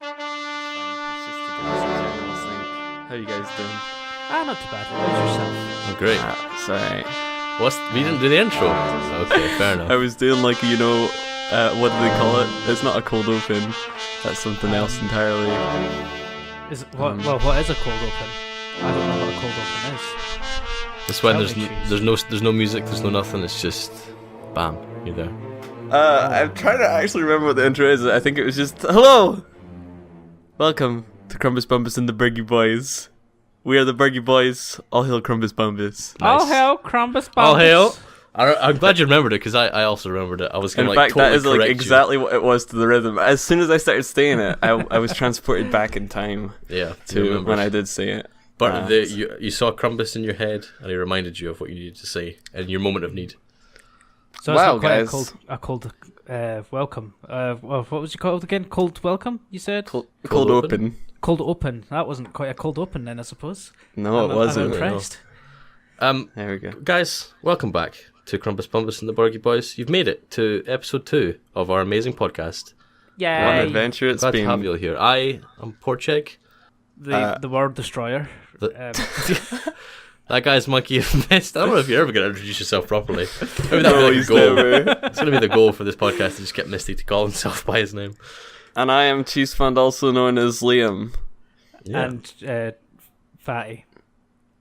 It's just to give us a general think. How you guys doing? Not too bad. How's yourself? Oh, great. Sorry. We didn't do the intro. Okay, fair enough. I was doing what do they call it? It's not a cold open. That's something else entirely. What is a cold open? I don't know what a cold open is. It's when there's no music, there's no nothing. It's just bam, you're there. I'm trying to actually remember what the intro is. I think it was just hello. Welcome to Krumbis Bumbis and the Burgie Boys. We are the Burgie Boys. All hail Krumbis Bumbis. Nice. All hail Krumbis Bumbis. All hail. I'm glad you remembered it because I also remembered it. I was going to fact, totally that is correct exactly what it was to the rhythm. As soon as I started saying it, I was transported back in time. Yeah, to when I did say it. But you saw Krumbis in your head, and he reminded you of what you needed to say in your moment of need. So wow, it's not quite guys! A cold welcome. What was it called again? Cold welcome? You said cold open. Cold open. That wasn't quite a cold open then, I suppose. No, it wasn't. I'm impressed. There we go, guys. Welcome back to Krumbis Bumbis and the Burgie Boys. You've made it to episode 2 of our amazing podcast. Yay! What an adventure it's Glad been. to have you all here. I am Porcheg. The World Destroyer. That guy's Monkey of Mist. I don't know if you're ever going to introduce yourself properly. Maybe that'll be like a goal. It's going to be the goal for this podcast to just get Misty to call himself by his name. And I am Cheese Fund, also known as Liam. Yeah. And Fatty.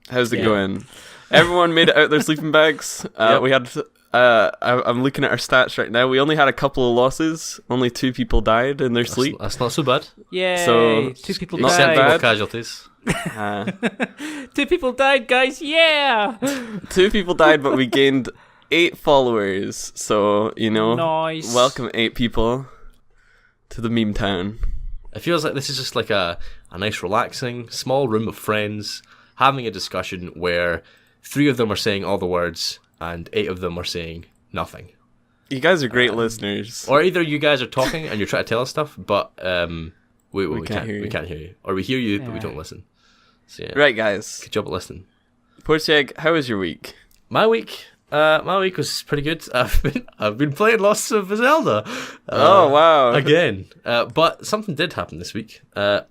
How's it going? Everyone made it out their sleeping bags. Yep. We had. I'm looking at our stats right now. We only had a couple of losses. Only 2 people died in their sleep. That's not so bad. Yay! So, 2 people not died. bad. Casualties. 2 people died, guys. Yeah. 2 people died, but we gained 8 followers. So Nice. Welcome 8 people to the meme town. It feels like this is just like a nice, relaxing, small room of friends having a discussion where 3 of them are saying all the words and 8 of them are saying nothing. You guys are great listeners. Or either you guys are talking and you're trying to tell us stuff, but we can't hear you. We can't hear you. Or we hear you, but we don't listen. So, yeah. Right, guys. Good job at listening. Porcheg, how was your week? My week was pretty good. I've been playing lots of Zelda. Oh wow! Again, but something did happen this week.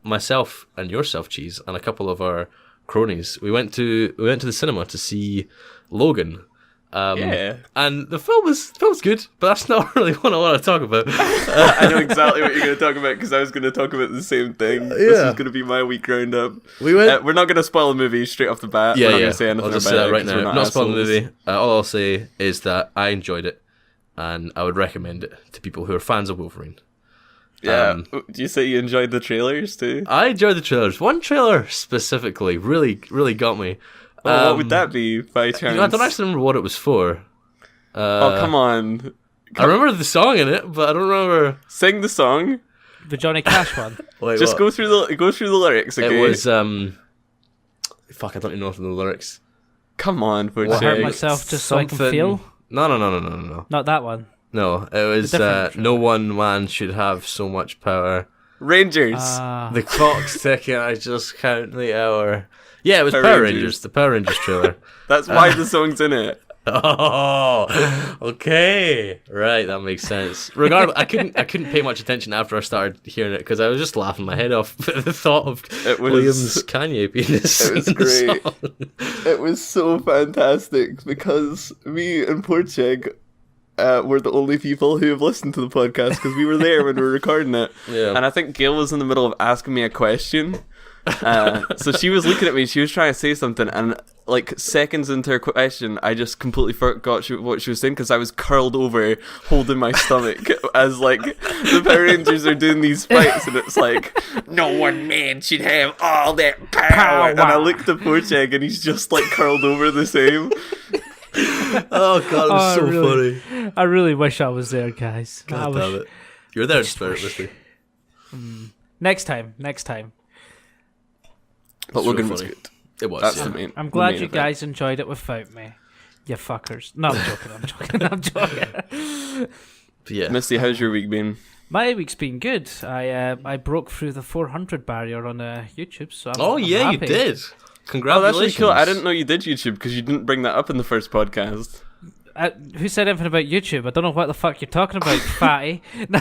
Myself and yourself, Cheese, and a couple of our cronies. We went to the cinema to see Logan. And the film was good, but that's not really what I want to talk about. I know exactly what you're going to talk about because I was going to talk about the same thing. Yeah. This is going to be my week roundup. We're not going to spoil the movie straight off the bat. We're not going to say anything I'll just about say that it right now. Not spoiling the movie. assholes. All I'll say is that I enjoyed it, and I would recommend it to people who are fans of Wolverine. Yeah. Do you say you enjoyed the trailers too? I enjoyed the trailers. One trailer specifically really, really got me. What would that be by chance? I don't actually remember what it was for. Come on. I remember the song in it, but I don't remember. Sing the song. The Johnny Cash one. Wait, Just what? go through the lyrics. Okay? It was fuck, I don't even know the lyrics. Come on, I hurt Porcheg. myself just so I can Something- feel. No. Not that one. No, it was different no one man should have so much power. Rangers. The clock's ticking, I just count the hour. Yeah, it was Power Power Rangers. Rangers, the Power Rangers trailer. That's why the song's in it. Oh, okay, right, that makes sense. Regardless, I couldn't pay much attention after I started hearing it because I was just laughing my head off at the thought of Williams Kanye being this. It was great. It was so fantastic because me and Porcheg were the only people who have listened to the podcast because we were there when we were recording it. Yeah. And I think Gail was in the middle of asking me a question. So she was looking at me, she was trying to say something, and like seconds into her question, I just completely forgot what she was saying because I was curled over holding my stomach as like the Power Rangers are doing these fights, and it's like, no one man should have all that power. And I looked at Porcheg and he's just like curled over the same. Oh god, it was so funny. I really wish I was there, guys. God damn it. You're there in spirit, Misty. Next time. But It's Logan so was funny. good. It was. That's Yeah. the main. I'm glad the main you event. guys enjoyed it without me. You fuckers. No, I'm joking. But yeah. Misty, how's your week been? My week's been good. I broke through the 400 barrier on YouTube, so I'm You happy. did. Oh, Congratulations. that's really cool. I didn't know you did YouTube because you didn't bring that up in the first podcast. Who said anything about YouTube? I don't know what the fuck you're talking about, fatty. No,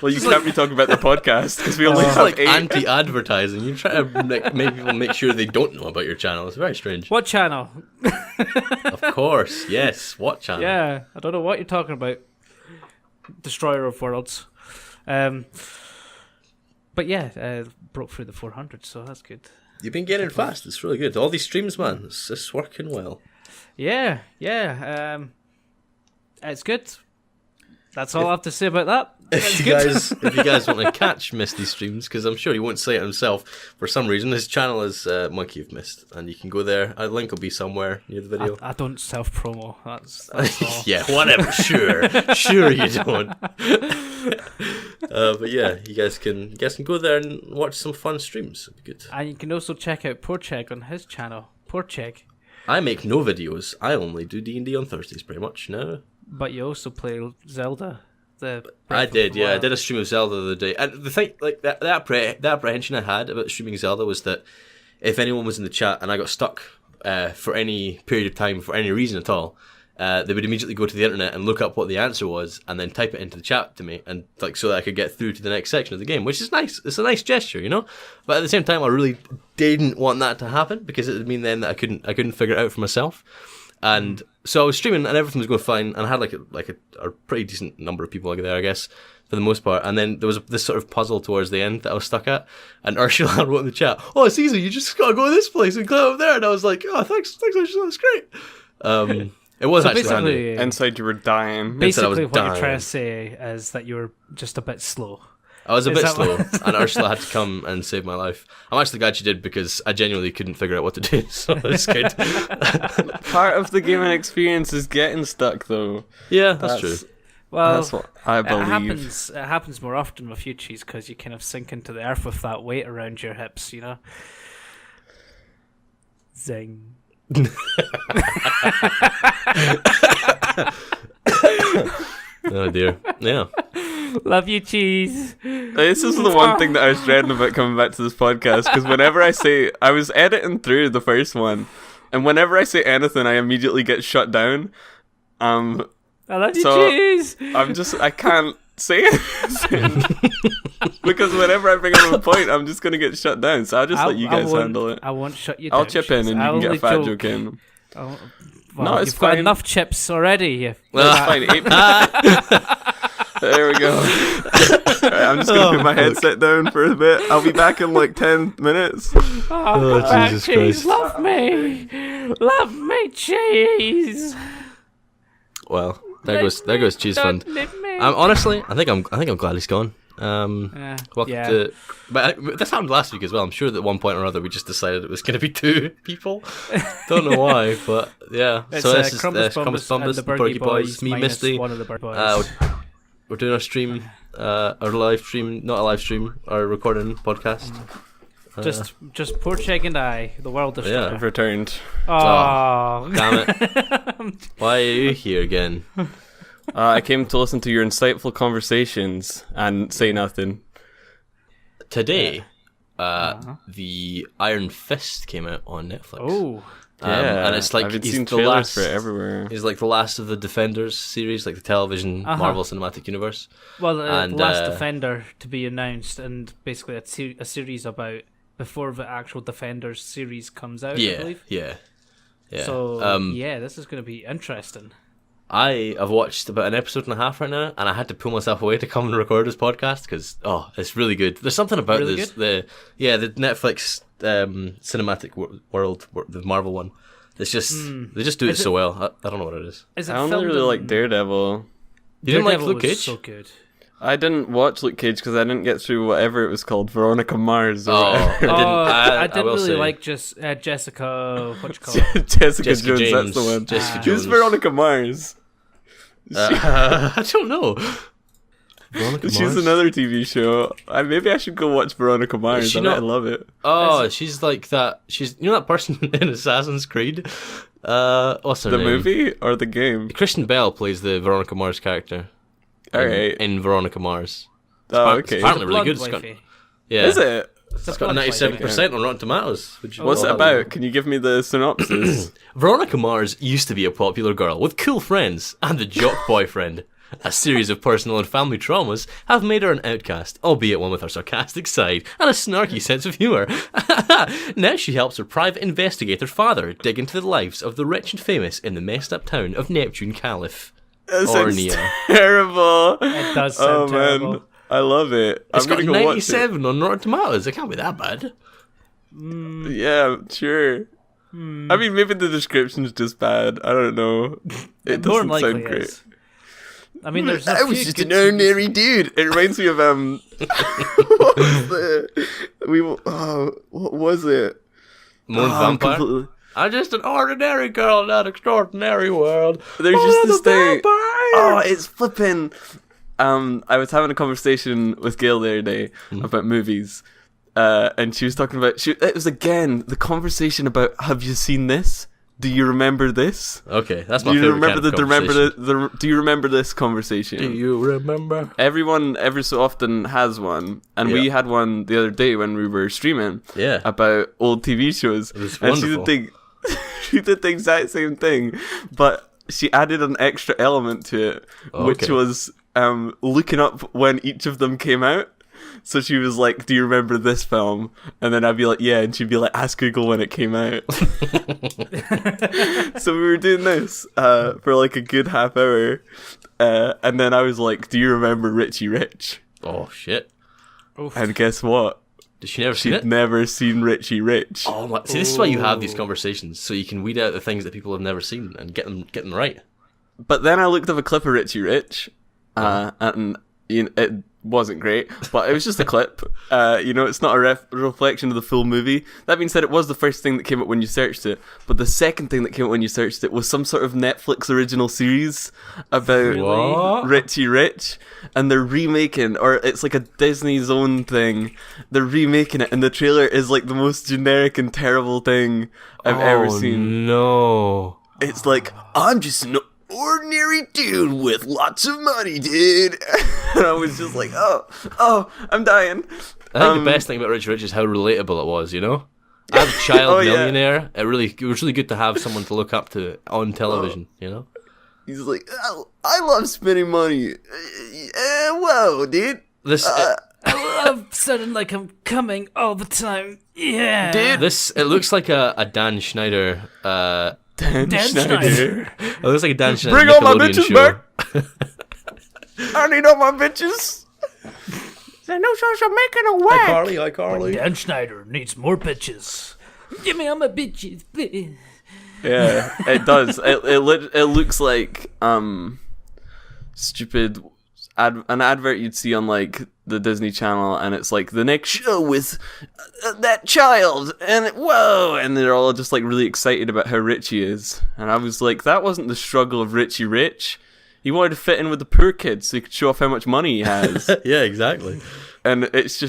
Well, you can't be talking about the podcast because we only It's have like 8. anti-advertising. You try to make people make sure they don't know about your channel. It's very strange. What channel? Of course, yes. What channel? Yeah, I don't know what you're talking about. Destroyer of Worlds. But yeah, broke through the 400, so that's good. You've been getting fast. It's really good. All these streams, man. It's working well. Yeah. It's good. That's all I have to say about that. If you guys want to catch Misty's streams, because I'm sure he won't say it himself for some reason, his channel is Monkey of Mist, and you can go there. A link will be somewhere near the video. I don't self promo. That's all. Yeah, whatever. Sure you don't. But yeah, you guys can go there and watch some fun streams. It'll be good. And you can also check out Porchek on his channel. Porchek. I make no videos. I only do D&D on Thursdays, pretty much. No. But you also play Zelda. I did, yeah. I did a stream of Zelda the other day. And the thing, like, the apprehension I had about streaming Zelda was that if anyone was in the chat and I got stuck for any period of time, for any reason at all, they would immediately go to the internet and look up what the answer was and then type it into the chat to me, and like so that I could get through to the next section of the game, which is nice. It's a nice gesture, you know? But at the same time, I really didn't want that to happen because it would mean then that I couldn't figure it out for myself. And so I was streaming and everything was going fine, and I had like a pretty decent number of people there, I guess, for the most part. And then there was this sort of puzzle towards the end that I was stuck at, and Ursula wrote in the chat, "Oh, it's easy. You just gotta go to this place and climb up there." And I was like, "Oh, thanks, Ursula. That's great." It was actually handy. Inside you were dying. Basically, what you're trying to say is that you were just a bit slow. I was a bit slow, and Ursula had to come and save my life. I'm actually glad she did because I genuinely couldn't figure out what to do, so it's good. Part of the gaming experience is getting stuck, though. Yeah, that's true. Well, that's what I believe. It happens more often with you, Cheese, because you kind of sink into the earth with that weight around your hips, you know? Zing. Oh, dear. Yeah. Love you, Cheese. This is the one thing that I was dreading about coming back to this podcast, because whenever I say, I was editing through the first one, and whenever I say anything, I immediately get shut down. I love you, Cheese. I can't say anything. Because whenever I bring up a point, I'm just going to get shut down, so I'll just let you guys handle it. I won't shut you down. I'll chip in and you can get a fat joke in. Well, no, it's you've fine. got enough chips already. Well, it's fine. 8 There we go. Right, I'm just going to put my headset down for a bit. I'll be back in like 10 minutes. Oh, Jesus Cheese, Christ. love me. Love me, Cheese. Well, there goes Cheese Fund. Honestly, I think I'm glad he's gone. Welcome to. But this happened last week as well. I'm sure that at one point or other we just decided it was going to be 2 people. Don't know why, but yeah. It's, so this is Krumbis Krumbis and Bumbis, the the Burgie Boys, me, minus Misty. one of the Burgie Boys. We're doing our stream, our live stream, not a live stream, our recording podcast. Just Porchek and I, the world destroyer. I've returned. Oh, damn it! Why are you here again? I came to listen to your insightful conversations and say nothing. Today, the Iron Fist came out on Netflix. Oh. Yeah, and it's like I've been he's seeing the trailers last for it everywhere. He's like the last of the Defenders series, like the television Marvel Cinematic Universe. Well, the last Defender to be announced, and basically a series about before the actual Defenders series comes out. I believe. Yeah. So this is going to be interesting. I have watched about an episode and a half right now, and I had to pull myself away to come and record this podcast because it's really good. There's something about really this, good? the Netflix cinematic world, the Marvel one. It's just they just do it so well. I don't know what it is. Is it I only really like Daredevil. You didn't like Daredevil Luke was Cage? So good. I didn't watch Luke Cage because I didn't get through whatever it was called, Veronica Mars. Or I didn't will really say. like just Jessica. What you call it? Jessica Jones. James, That's the one. Jessica Who's Jones. Veronica Mars? I don't know. Veronica She's Mars? another TV show. Maybe I should go watch Veronica Mars. I love it. Oh, she's like that. She's that person in Assassin's Creed. What's her The name? movie or the game? Christian Bale plays the Veronica Mars character. Alright. In Veronica Mars. Oh, okay. Apparently really Blonde good. It's got, wifey. yeah. Is it? It's got 97% on Rotten Tomatoes. What's it about? Can you give me the synopsis? Veronica Mars used to be a popular girl with cool friends and a jock boyfriend. A series of personal and family traumas have made her an outcast, albeit one with a sarcastic side and a snarky sense of humour. Now she helps her private investigator father dig into the lives of the rich and famous in the messed up town of Neptune Caliph. That sounds terrible. It does sound terrible. Man. I love it. It's got I'm gonna go 97 on Rotten Tomatoes. It can't be that bad. Yeah, sure. I mean, maybe the description's just bad. I don't know. It doesn't sound great. Is. I mean, there's. I was just an ordinary dude. It reminds me of what was it? Moon Vampire. I'm just an ordinary girl in that extraordinary world. There's just this thing. Vampire. Oh, it's flipping. I was having a conversation with Gail the other day about movies, and she was talking about. It was again the conversation about. Have you seen this? Do you remember this? Okay, that's my favorite kind of conversation. Do you remember this conversation? Do you remember? Everyone every so often has one, and we had one the other day when we were streaming. Yeah. About old TV shows. It was and wonderful. She did the exact same thing, but she added an extra element to it, which was looking up when each of them came out. So she was like, do you remember this film? And then I'd be like, yeah. And she'd be like, ask Google when it came out. So we were doing this for like a good half hour. And then I was like, do you remember Richie Rich? Oh, shit. Oof. And guess what? Did she never see it? She'd never seen Richie Rich. Oh my! See, this is why you have these conversations, so you can weed out the things that people have never seen and get them right. But then I looked up a clip of Richie Rich, and it wasn't great, but it was just a clip. It's not a reflection of the full movie. That being said, it was the first thing that came up when you searched it, but the second thing that came up when you searched it was some sort of Netflix original series about Richie Rich, and they're remaking, or it's like a Disney's own thing. They're remaking it, and the trailer is like the most generic and terrible thing I've ever seen. No. It's like, I'm just an ordinary dude with lots of money, dude. And I was just like, oh, I'm dying. I think the best thing about Richie Rich is how relatable it was, you know? As a child millionaire, it was really good to have someone to look up to on television, you know? He's like, I love spending money. Whoa, dude. I love sounding like I'm coming all the time. Yeah. Dude. It looks like a Dan Schneider... Dan Schneider. It looks like a Dan Schneider Bring all my Nickelodeon bitches show. back. I need all my bitches. There's no social making a whack. Hi, Carly. Dan Schneider needs more bitches. Give me all my bitches, please. Yeah, it does. It looks like stupid an advert you'd see on like the Disney Channel, and it's like the next show with that child, and whoa, and they're all just like really excited about how rich he is. And I was like, that wasn't the struggle of Richie Rich. He wanted to fit in with the poor kids so he could show off how much money he has. Yeah, exactly. And it's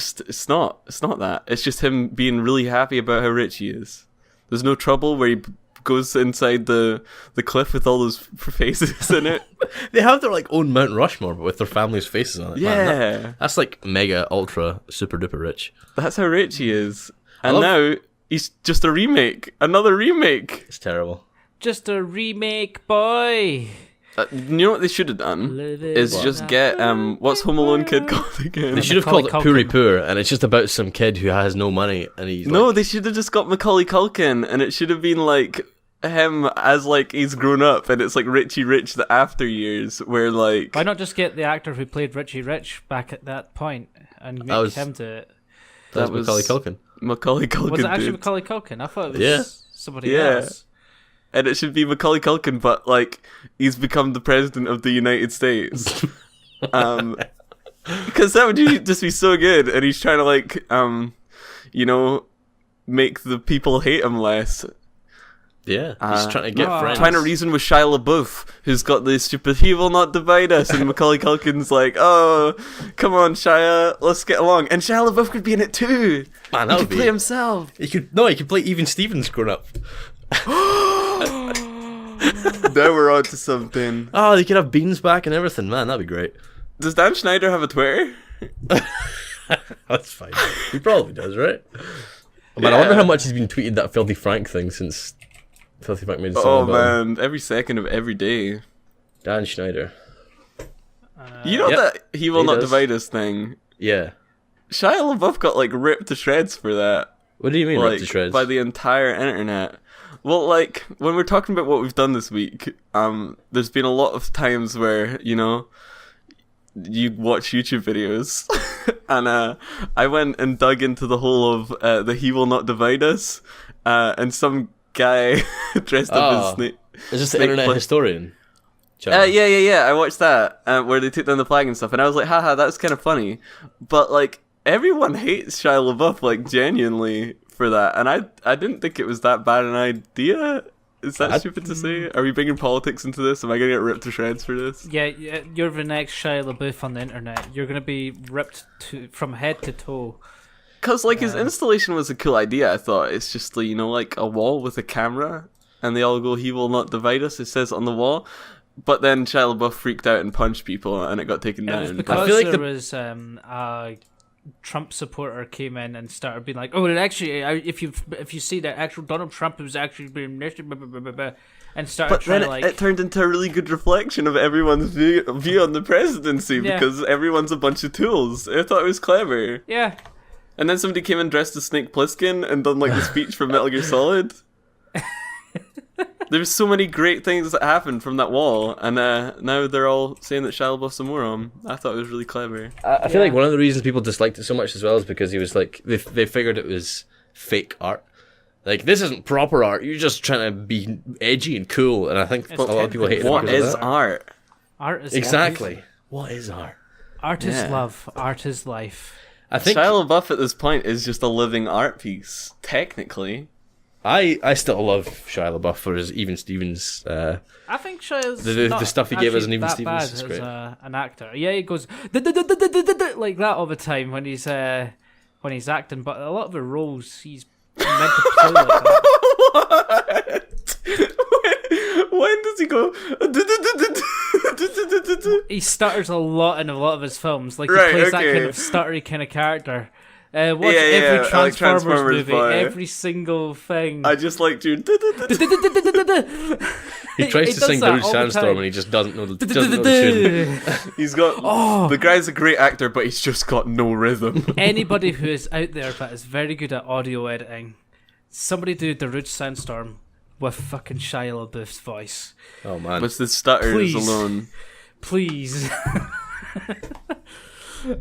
not that. It's just him being really happy about how rich he is. There's no trouble where he goes inside the cliff with all those faces in it. They have their like own Mount Rushmore, but with their family's faces on it. Yeah. Man, that's like mega, ultra, super duper rich. That's how rich he is. And now he's just a remake. Another remake. It's terrible. Just a remake, boy. You know what they should have done is just get what's Home Alone kid called again? They should have called it Puri Poor, and it's just about some kid who has no money, and he's they should have just got Macaulay Culkin, and it should have been like him as like he's grown up, and it's like Richie Rich the after years, where like why not just get the actor who played Richie Rich back at that point and make him do it? That was Macaulay Culkin. Macaulay Culkin. Was it actually Macaulay Culkin? I thought it was somebody else. And it should be Macaulay Culkin, but like he's become the president of the United States. Because that would just be so good. And he's trying to like, make the people hate him less. Yeah, he's trying to get friends. Trying to reason with Shia LaBeouf, who's got this stupid, he will not divide us. And Macaulay Culkin's like, oh, come on, Shia, let's get along. And Shia LaBeouf could be in it too. Man, that he could play himself. He could play even Stevens grown up. Now we're on to something. Oh, they could have Beans back and everything. Man, that'd be great. Does Dan Schneider have a Twitter? That's fine. He probably does, right? Man, I wonder how much he's been tweeting that Filthy Frank thing since Filthy Frank made a song about him. Every second of every day. Dan Schneider. You know that He Will Not Divide Us thing? Yeah. Shia LaBeouf got like ripped to shreds for that. What do you mean ripped to shreds? By the entire internet. Well, like, when we're talking about what we've done this week, there's been a lot of times where, you know, you watch YouTube videos, and I went and dug into the whole of the He Will Not Divide Us, and some guy dressed up as Snake. Is this the internet historian? Yeah, I watched that, where they took down the flag and stuff, and I was like, haha, that's kind of funny. But, like, everyone hates Shia LaBeouf, like, genuinely for that, and I didn't think it was that bad an idea. Is that stupid to say? Are we bringing politics into this? Am I going to get ripped to shreds for this? Yeah, you're the next Shia LaBeouf on the internet. You're going to be ripped from head to toe. Because, like, his installation was a cool idea, I thought. It's just, you know, like, a wall with a camera, and they all go, He Will Not Divide Us, it says on the wall. But then Shia LaBeouf freaked out and punched people, and it got taken down. It was because I feel like there was a Trump supporter came in and started being like, "Oh, it actually, if you see that actual Donald Trump was actually being listed," and started but trying then to like. It turned into a really good reflection of everyone's view on the presidency because everyone's a bunch of tools. I thought it was clever. Yeah. And then somebody came and dressed as Snake Plissken and done like the speech from Metal Gear Solid. There's so many great things that happened from that wall, and now they're all saying that Shia LaBeouf's a moron. I thought it was really clever. I feel like one of the reasons people disliked it so much as well is because he was like, they figured it was fake art. Like, this isn't proper art, you're just trying to be edgy and cool, and I think a lot of people hate it. What is art? Art is exactly. life. What is art? Art is love. Art is life. I think Shia LaBeouf at this point is just a living art piece, technically. I still love Shia LaBeouf for his Even Stevens. I think Shia's the stuff he gave us in Even Stevens is great. As an actor. Yeah, he goes like that all the time when he's acting, but a lot of the roles he's meant to play like that. What? When does he go? He stutters a lot in a lot of his films. Like he plays that kind of stuttery kind of character. Watch every Transformers movie, every single thing. I just like to. He tries to sing Blue Sandstorm and he just doesn't know the tune. He's got. The guy's a great actor, but he's just got no rhythm. Anybody who is out there that is very good at audio editing, somebody do the Rouge Sandstorm with fucking Shia LaBeouf's voice. Oh man, with the stutters alone. Please.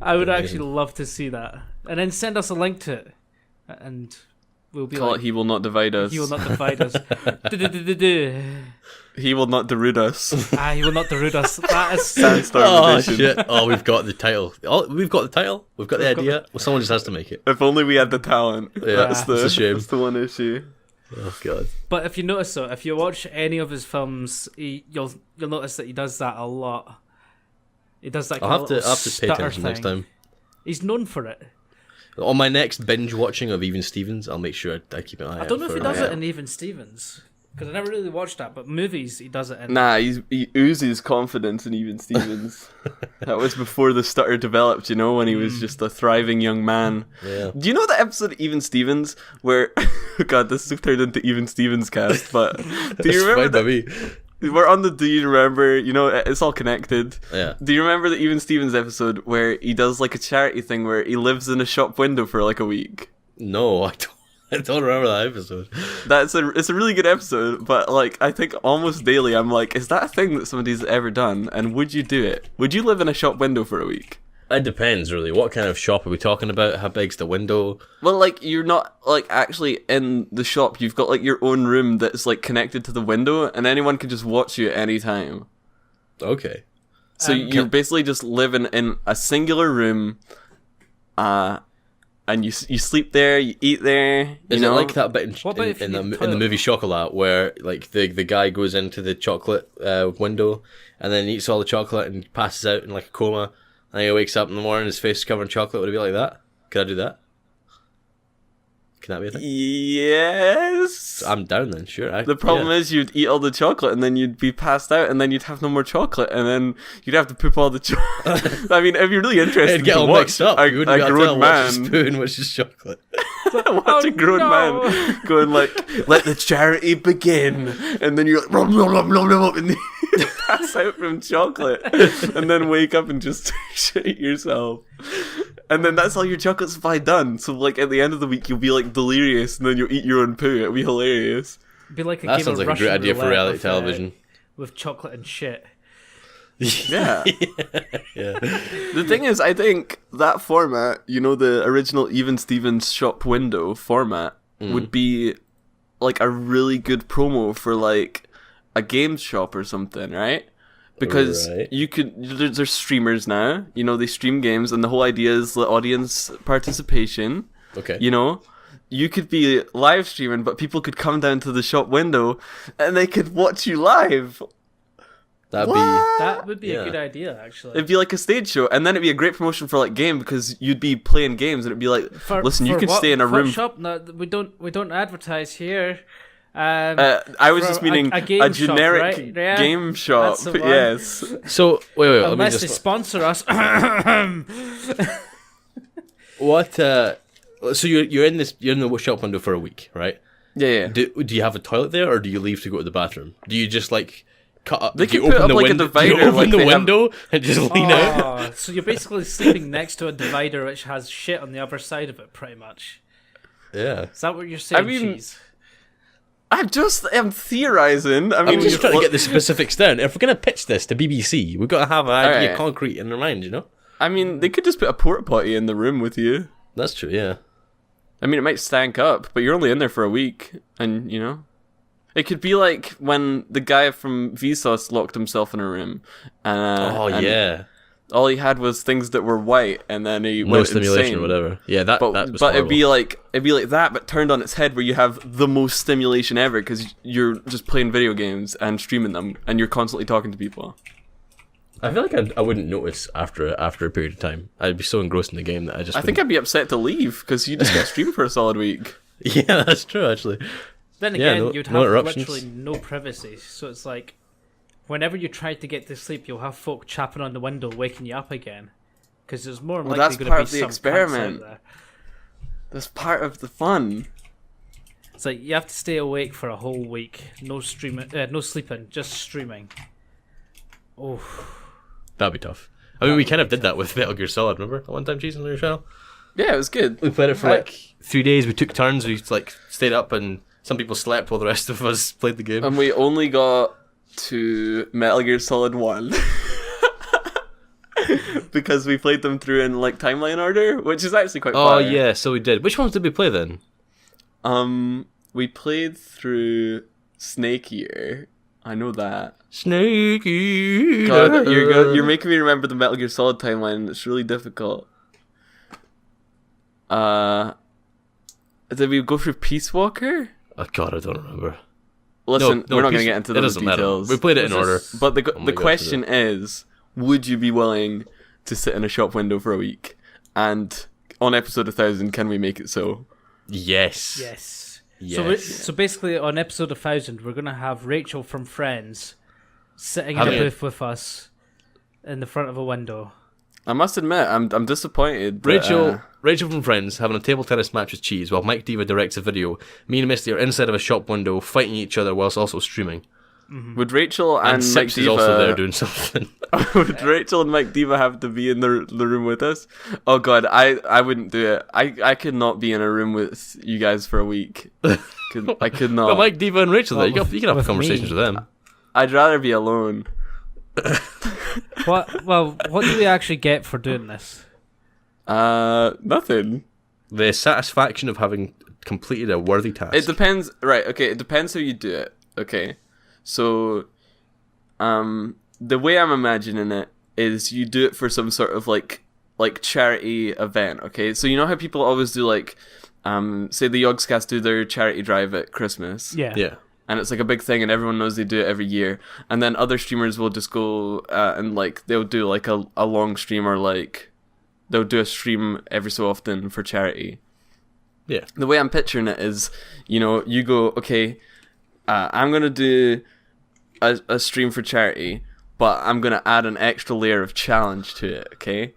I would actually love to see that. And then send us a link to it. And we'll be Call it He Will Not Divide Us. He Will Not Divide Us. He Will Not Derude Us. He Will Not Derude Us. That is... Sandstorm edition. Shit. Oh, we've got the title. We've got the title. We've got the idea. Well, someone just has to make it. If only we had the talent. Yeah, that's a shame. That's the one issue. Oh god. But if you notice though, if you watch any of his films, you'll notice that he does that a lot. He does that kind I'll have to pay attention next time. He's known for it. On my next binge watching of Even Stevens, I'll make sure I keep an eye out. I don't know if he does it in Even Stevens, because I never really watched that, but movies he does it in. Nah, he oozes confidence in Even Stevens. That was before the stutter developed, you know, when he was just a thriving young man. Yeah. Do you know the episode of Even Stevens where... God, this has turned into Even Stevens cast, but... Do you remember we're on the Do You Remember, you know, it's all connected. Yeah. Do you remember the Even Stevens episode where he does like a charity thing where he lives in a shop window for like a week? No, I don't remember that episode. It's a really good episode, but like I think almost daily I'm like, is that a thing that somebody's ever done? And would you do it? Would you live in a shop window for a week? It depends, really. What kind of shop are we talking about? How big's the window? Well, like, you're not, like, actually in the shop. You've got, like, your own room that's, like, connected to the window, and anyone can just watch you at any time. Okay. So you're basically just living in a singular room, and you sleep there, you eat there, Is it like that bit in the movie Chocolat where, like, the guy goes into the chocolate window, and then eats all the chocolate and passes out in, like, a coma, and he wakes up in the morning, his face is covered in chocolate. Would it be like that? Could I do that? Can that be a thing? Yes. I'm down then, sure. The problem is you'd eat all the chocolate and then you'd be passed out and then you'd have no more chocolate and then you'd have to poop all the chocolate. I mean, if you're really interested It'd get all mixed up. A grown man... Which is spoon, which is chocolate. Watch a grown man going like, let the charity begin. And then you're like, and then you pass pass out from chocolate and then wake up and just shit yourself. And then that's all your chocolate supply done. So like at the end of the week, you'll be like delirious and then you'll eat your own poo. It'll be hilarious. It'd be like a That game sounds of like a great Russian idea for roulette reality with, television. with chocolate and shit. Yeah. Yeah. The thing is, I think that format, you know, the original Even Stevens shop window format, would be like a really good promo for like a games shop or something, right? Because you could, there's streamers now, you know, they stream games, and the whole idea is the audience participation. Okay. You know, you could be live streaming, but people could come down to the shop window and they could watch you live. That would be a good idea, actually. It'd be like a stage show, and then it'd be a great promotion for like game, because you'd be playing games, and it'd be like, listen, you can stay in a room. Shop? No, we don't advertise here. I was just meaning a generic shop, right? Yeah, game shop. Yes. So wait. Unless they sponsor us. What? So you're in the shop window for a week, right? Yeah. Do you have a toilet there, or do you leave to go to the bathroom? Do you just like cut up? They do could you put open up the like a window? divider, Do you open like the they have- window and just lean out? So you're basically sleeping next to a divider which has shit on the other side of it, pretty much. Yeah. Is that what you're saying, I mean, Cheese? I'm theorizing. I mean, I'm just trying to get the specifics down. If we're gonna pitch this to BBC, we've got to have an idea Alright. concrete in our mind, you know. I mean, they could just put a porta potty in the room with you. That's true. Yeah. I mean, it might stank up, but you're only in there for a week, and you know, it could be like when the guy from Vsauce locked himself in a room, and Yeah. all he had was things that were white, and then he No went stimulation insane. or whatever. Yeah, that was But horrible. it'd be like that, but turned on its head, where you have the most stimulation ever because you're just playing video games and streaming them, and you're constantly talking to people. I feel like I wouldn't notice after a period of time. I'd be so engrossed in the game that I just. I think I'd be upset to leave because you just got streamed for a solid week. Yeah, that's true. Actually. Then Yeah, again, no- you'd no have interruptions. literally no privacy. So it's like, whenever you try to get to sleep, you'll have folk chapping on the window, waking you up again. Because there's more likely that's going part to of be the some experiment. cunts out there. That's part of the fun. It's like you have to stay awake for a whole week. No streaming, no sleeping, just streaming. Oh, That'd be tough. I mean, we kind of did that with Metal Gear Solid. Remember that one time, Jason, on your channel? Yeah, it was good. We played it for like 3 days. We took turns. We like stayed up, and some people slept while the rest of us played the game. And we only got to Metal Gear Solid 1. Because we played them through in like timeline order, which is actually quite Oh fire. yeah, so we did. Which ones did we play then? We played through Snake Eater. I know that. Snake Eater. God, you're making me remember the Metal Gear Solid timeline. It's really difficult. Did we go through Peace Walker? Oh god, I don't remember. Listen, No, we're not going to Peace- get into it those doesn't matter. details. We played it in order. But the God, question is, would you be willing to sit in a shop window for a week? And on episode 1000, can we make it so? Yes. yes. Yes. So basically, on episode 1000, we're gonna have Rachel from Friends sitting in Having a a- booth with us in the front of a window. I must admit, I'm disappointed. Rachel from Friends having a table tennis match with Cheese while Mike Diva directs a video. Me and Misty are inside of a shop window fighting each other whilst also streaming. would Rachel And and Mike Sips is Diva also there doing something. would Rachel and Mike Diva have to be in the room with us? Oh god, I wouldn't do it. I could not be in a room with you guys for a week. I could not. But Mike Diva and Rachel there, you can have with conversations me. with them. I'd rather be alone. What? Well, what do we actually get for doing this? Nothing. The satisfaction of having completed a worthy task. It depends. Right. Okay. It depends how you do it. Okay. So, the way I'm imagining it is you do it for some sort of like charity event. Okay. So you know how people always do like, say the Yogscast do their charity drive at Christmas. Yeah. And it's like a big thing, and everyone knows they do it every year. And then other streamers will just go and like they'll do like a long stream, or like they'll do a stream every so often for charity. Yeah. The way I'm picturing it is, you know, you go, okay, I'm gonna do a stream for charity, but I'm gonna add an extra layer of challenge to it. Okay,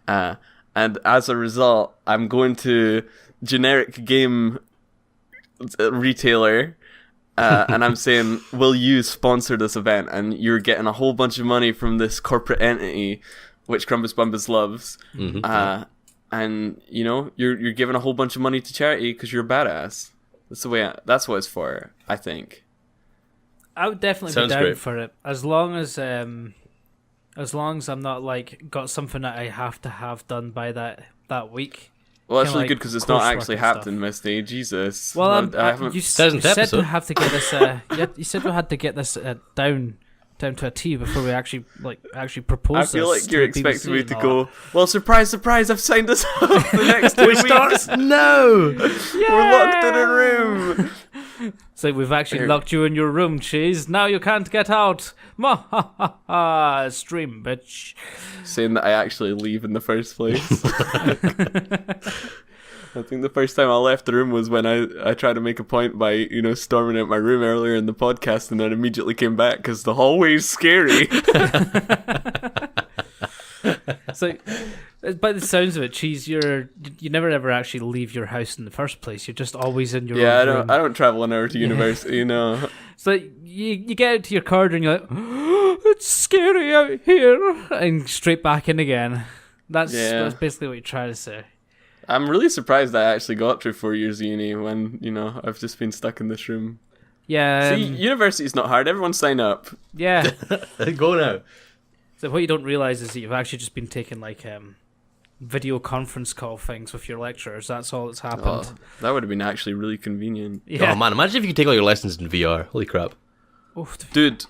and as a result, I'm going to generic game retailer. and I'm saying, will you sponsor this event? And you're getting a whole bunch of money from this corporate entity, which Krumbis Bumbis loves. And you're giving a whole bunch of money to charity because you're a badass. That's what it's for, I think. I would definitely Sounds be down great. for it, as long as I'm not like got something that I have to have done by that week. Well, that's Kinda really good like because it's not coursework actually and stuff. happening, Misty. Jesus. Well, I haven't. you Doesn't said episode. to have to get this. You said we had to get this down to a T before we actually propose. I feel this like you're to the BBC expecting me and to all go, well, surprise, surprise, I've signed us up for the next 2 weeks. No! We're locked in a room. So we've actually locked you in your room, Cheese. Now you can't get out. Ma ha ha ha. Stream, bitch. Saying that I actually leave in the first place. I think the first time I left the room was when I tried to make a point by, storming out my room earlier in the podcast, and then immediately came back because the hallway's scary. So, by the sounds of it, Cheese, you never ever actually leave your house in the first place. You're just always in your own room. I don't travel an hour to university, So you get out to your corridor and you're like, oh, it's scary out here, and straight back in again. That's basically what you're trying to say. I'm really surprised I actually got through 4 years of uni when, I've just been stuck in this room. Yeah. See, university's not hard. Everyone sign up. Yeah. Go now. So what you don't realise is that you've actually just been taking like video conference call things with your lecturers. That's all that's happened. Oh, that would have been actually really convenient. Yeah. Oh man, imagine if you could take all your lessons in VR. Holy crap. Dude,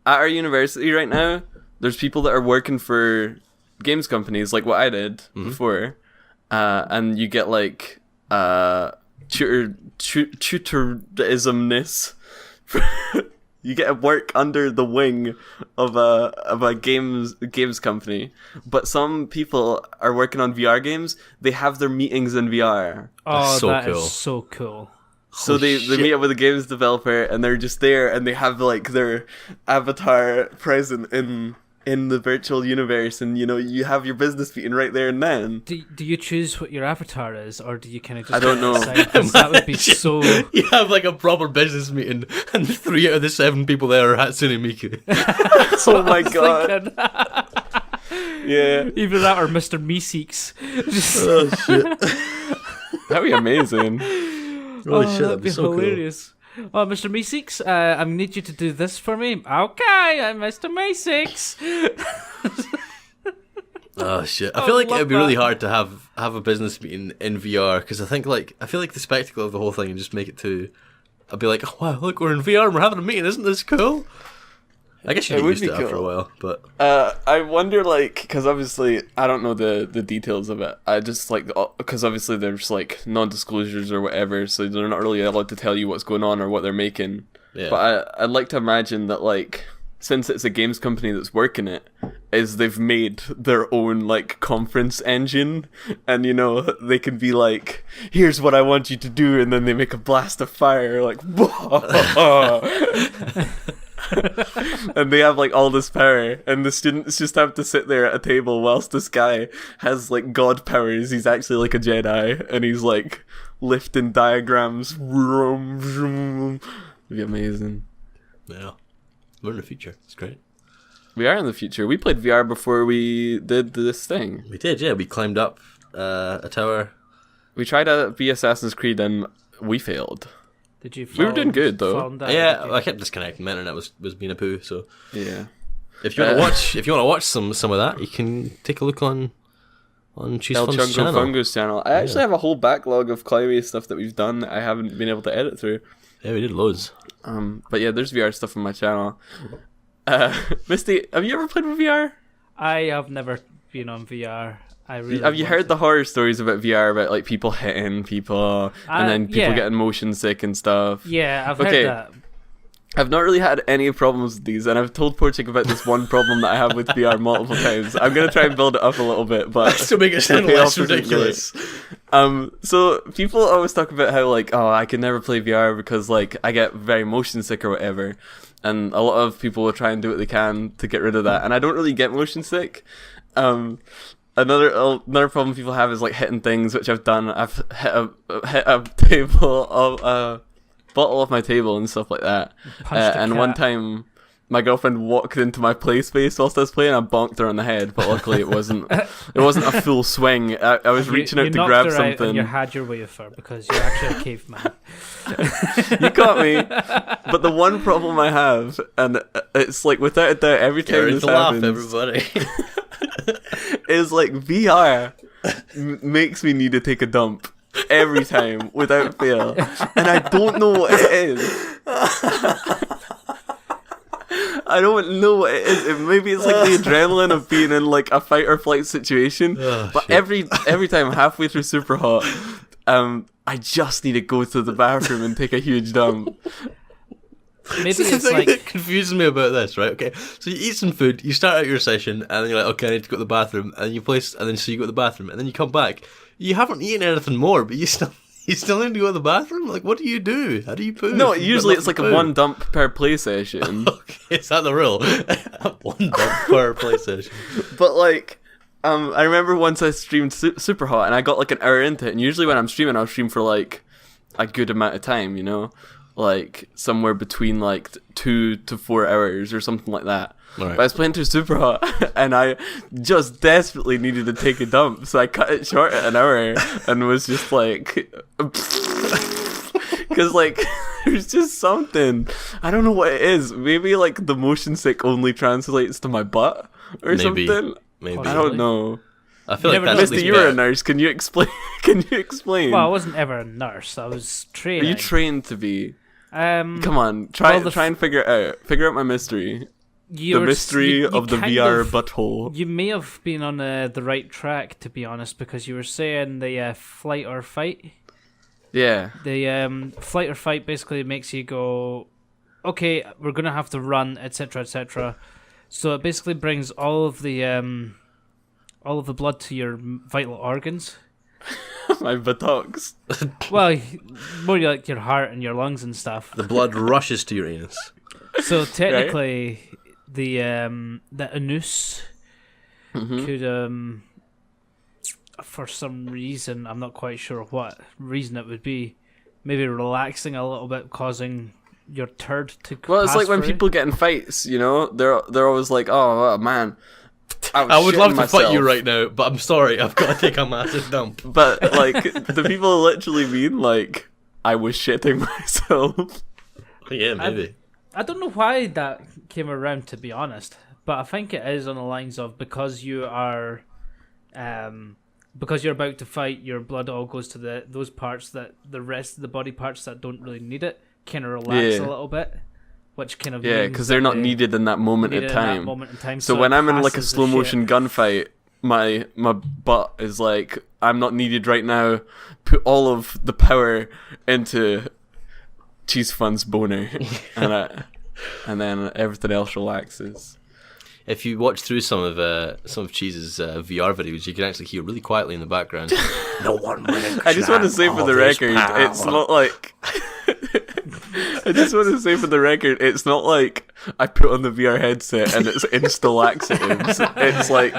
at our university right now, there's people that are working for games companies like what I did before. And you get like tutorismness. You get to work under the wing of a games company. But some people are working on VR games. They have their meetings in VR. Oh, so that cool. is so cool. So they meet up with a games developer and they're just there and they have like their avatar present in the virtual universe, and you have your business meeting right there and then. Do you choose what your avatar is, or do you kind of just? I don't know. Because that would be so. You have like a proper business meeting, and 3 out of the 7 people there are Hatsune Miku. Oh my god! Yeah, Either that or Mr. Meeseeks. Oh shit! that'd be amazing. Holy shit, that'd be so hilarious. Oh, Mr. Meeseeks, I need you to do this for me. Okay, I'm Mr. Meeseeks. Oh shit! I feel like love it'd be really that. hard to have a business meeting in VR because I feel like the spectacle of the whole thing and just make it to. I'd be like, oh wow, look, we're in VR and we're having a meeting. Isn't this cool? I guess you It get would used be to it after a cool. while, but I wonder, like, because obviously I don't know the details of it. I just like because obviously there's like non-disclosures or whatever, so they're not really allowed to tell you what's going on or what they're making. yeah. But I'd like to imagine that, like, since it's a games company that's working it, is they've made their own like conference engine, and they can be like, here's what I want you to do, and then they make a blast of fire, like, and they have like all this power, and the students just have to sit there at a table whilst this guy has like god powers. He's actually like a Jedi, and he's like lifting diagrams. It'd be amazing. yeah. We're in the future. It's great. We are in the future. We played VR before we did this thing. We did, yeah. We climbed up a tower. We tried to be Assassin's Creed and we failed. Did you? We were doing good, though. fall down, Yeah, did you? I kept disconnecting. My internet was being a poo. So Yeah. if you want to watch some of that, you can take a look on Cheese El Fun's Chungo channel. Fungus channel. I actually have a whole backlog of climbing stuff that we've done that I haven't been able to edit through. Yeah, we did loads. But yeah, there's VR stuff on my channel. Misty, have you ever played with VR? I have never been on VR. I really Have you want heard to. the horror stories about VR, about like people hitting people and then people yeah. getting motion sick and stuff? Yeah, I've Okay. heard that. I've not really had any problems with these, and I've told Porchik about this one problem that I have with VR multiple times. I'm gonna try and build it up a little bit, but To make it sound the payoff less isn't ridiculous. great. So people always talk about how like, oh, I can never play VR because like I get very motion sick or whatever, and a lot of people will try and do what they can to get rid of that, and I don't really get motion sick. Another problem people have is like hitting things, which I've done. I've hit a table of bottle off my table and stuff like that. Punched a And cat. one time, my girlfriend walked into my play space whilst I was playing. I bonked her on the head, but luckily it wasn't a full swing. I was reaching out to knocked grab her out something. and you had your way of her because you're actually a caveman. You caught me. But the one problem I have, and it's like without a doubt, every time this happens, everybody. is like VR makes me need to take a dump every time without fail, and I don't know what it is. I don't know what it is. Maybe it's like the adrenaline of being in like a fight or flight situation. But shit. every time halfway through Super Hot, I just need to go to the bathroom and take a huge dump. Maybe The it's thing like that confuses me about this, right? Okay, so you eat some food, you start out your session, and then you're like, okay, I need to go to the bathroom, and you so you go to the bathroom, and then you come back. You haven't eaten anything more, but you still need to go to the bathroom. Like, what do you do? How do you poo? No, You've got usually it's nothing like to a poo. 1 dump per play session. Okay, is that the rule? 1 dump per play session. But like, I remember once I streamed Super Hot, and I got like an hour into it. And usually when I'm streaming, I'll stream for like a good amount of time, you know, like somewhere between like 2 to 4 hours or something like that. Right. But I was playing through Super Hot, and I just desperately needed to take a dump, so I cut it short at an hour, and was just like, because like there's just something, I don't know what it is. Maybe like the motion sick only translates to my butt or Maybe. something. Maybe. I don't know. I feel You like never that's know. at Mister, least you were a better. nurse. Can you explain? Can you explain? well, I wasn't ever a nurse. I was Are training. you trained to be? Come Come on, try Well, and figure it out. Figure out my mystery. The mystery of the kind VR of- butthole. You may have been on the right track, to be honest, because you were saying the flight or fight. Yeah. The flight or fight basically makes you go, okay, we're gonna have to run, etc., etc. So it basically brings all of the blood to your vital organs. My buttocks. Well, more like your heart and your lungs and stuff. The blood rushes to your anus. So technically, the anus could, for some reason, I'm not quite sure what reason it would be, maybe relaxing a little bit, causing your turd to. Well, it's pass like when through. people get in fights, you know, they're always like, oh man, I would love to myself. fight you right now, but I'm sorry, I've got to take a massive dump. But like the people literally mean like I was shitting myself. Yeah, maybe. I don't know why that came around, to be honest, but I think it is on the lines of because you are, because you're about to fight, your blood all goes to those parts that the rest of the body parts that don't really need it kind of relax a little bit, which kind of Yeah, means because they're that not they needed in that moment need in it time. that moment in time. So when it I'm in like a passes the slow motion shit. gunfight, my butt is like, I'm not needed right now. Put all of the power into Cheese Fun's boner, and then everything else relaxes. If you watch through some of Cheese's VR videos, you can actually hear really quietly in the background. No one will. I just want to say for the record, it's not like. I just want to say for the record, it's not like I put on the VR headset and it's insta laxatives. It's like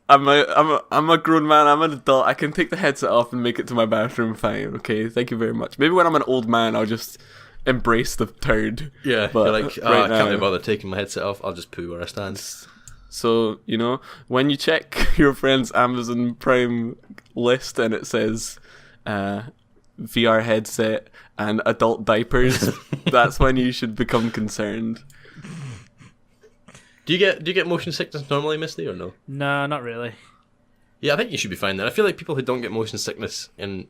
I'm a grown man. I'm an adult. I can take the headset off and make it to my bathroom fine. Okay, thank you very much. Maybe when I'm an old man, I'll just embrace the turd. Yeah, but you're like, right I can't be now- bothered taking my headset off. I'll just poo where I stand. So, you know, when you check your friend's Amazon Prime list and it says VR headset and adult diapers, that's when you should become concerned. Do you get motion sickness normally, Misty, or no? No, not really. Yeah, I think you should be fine then. I feel like people who don't get motion sickness in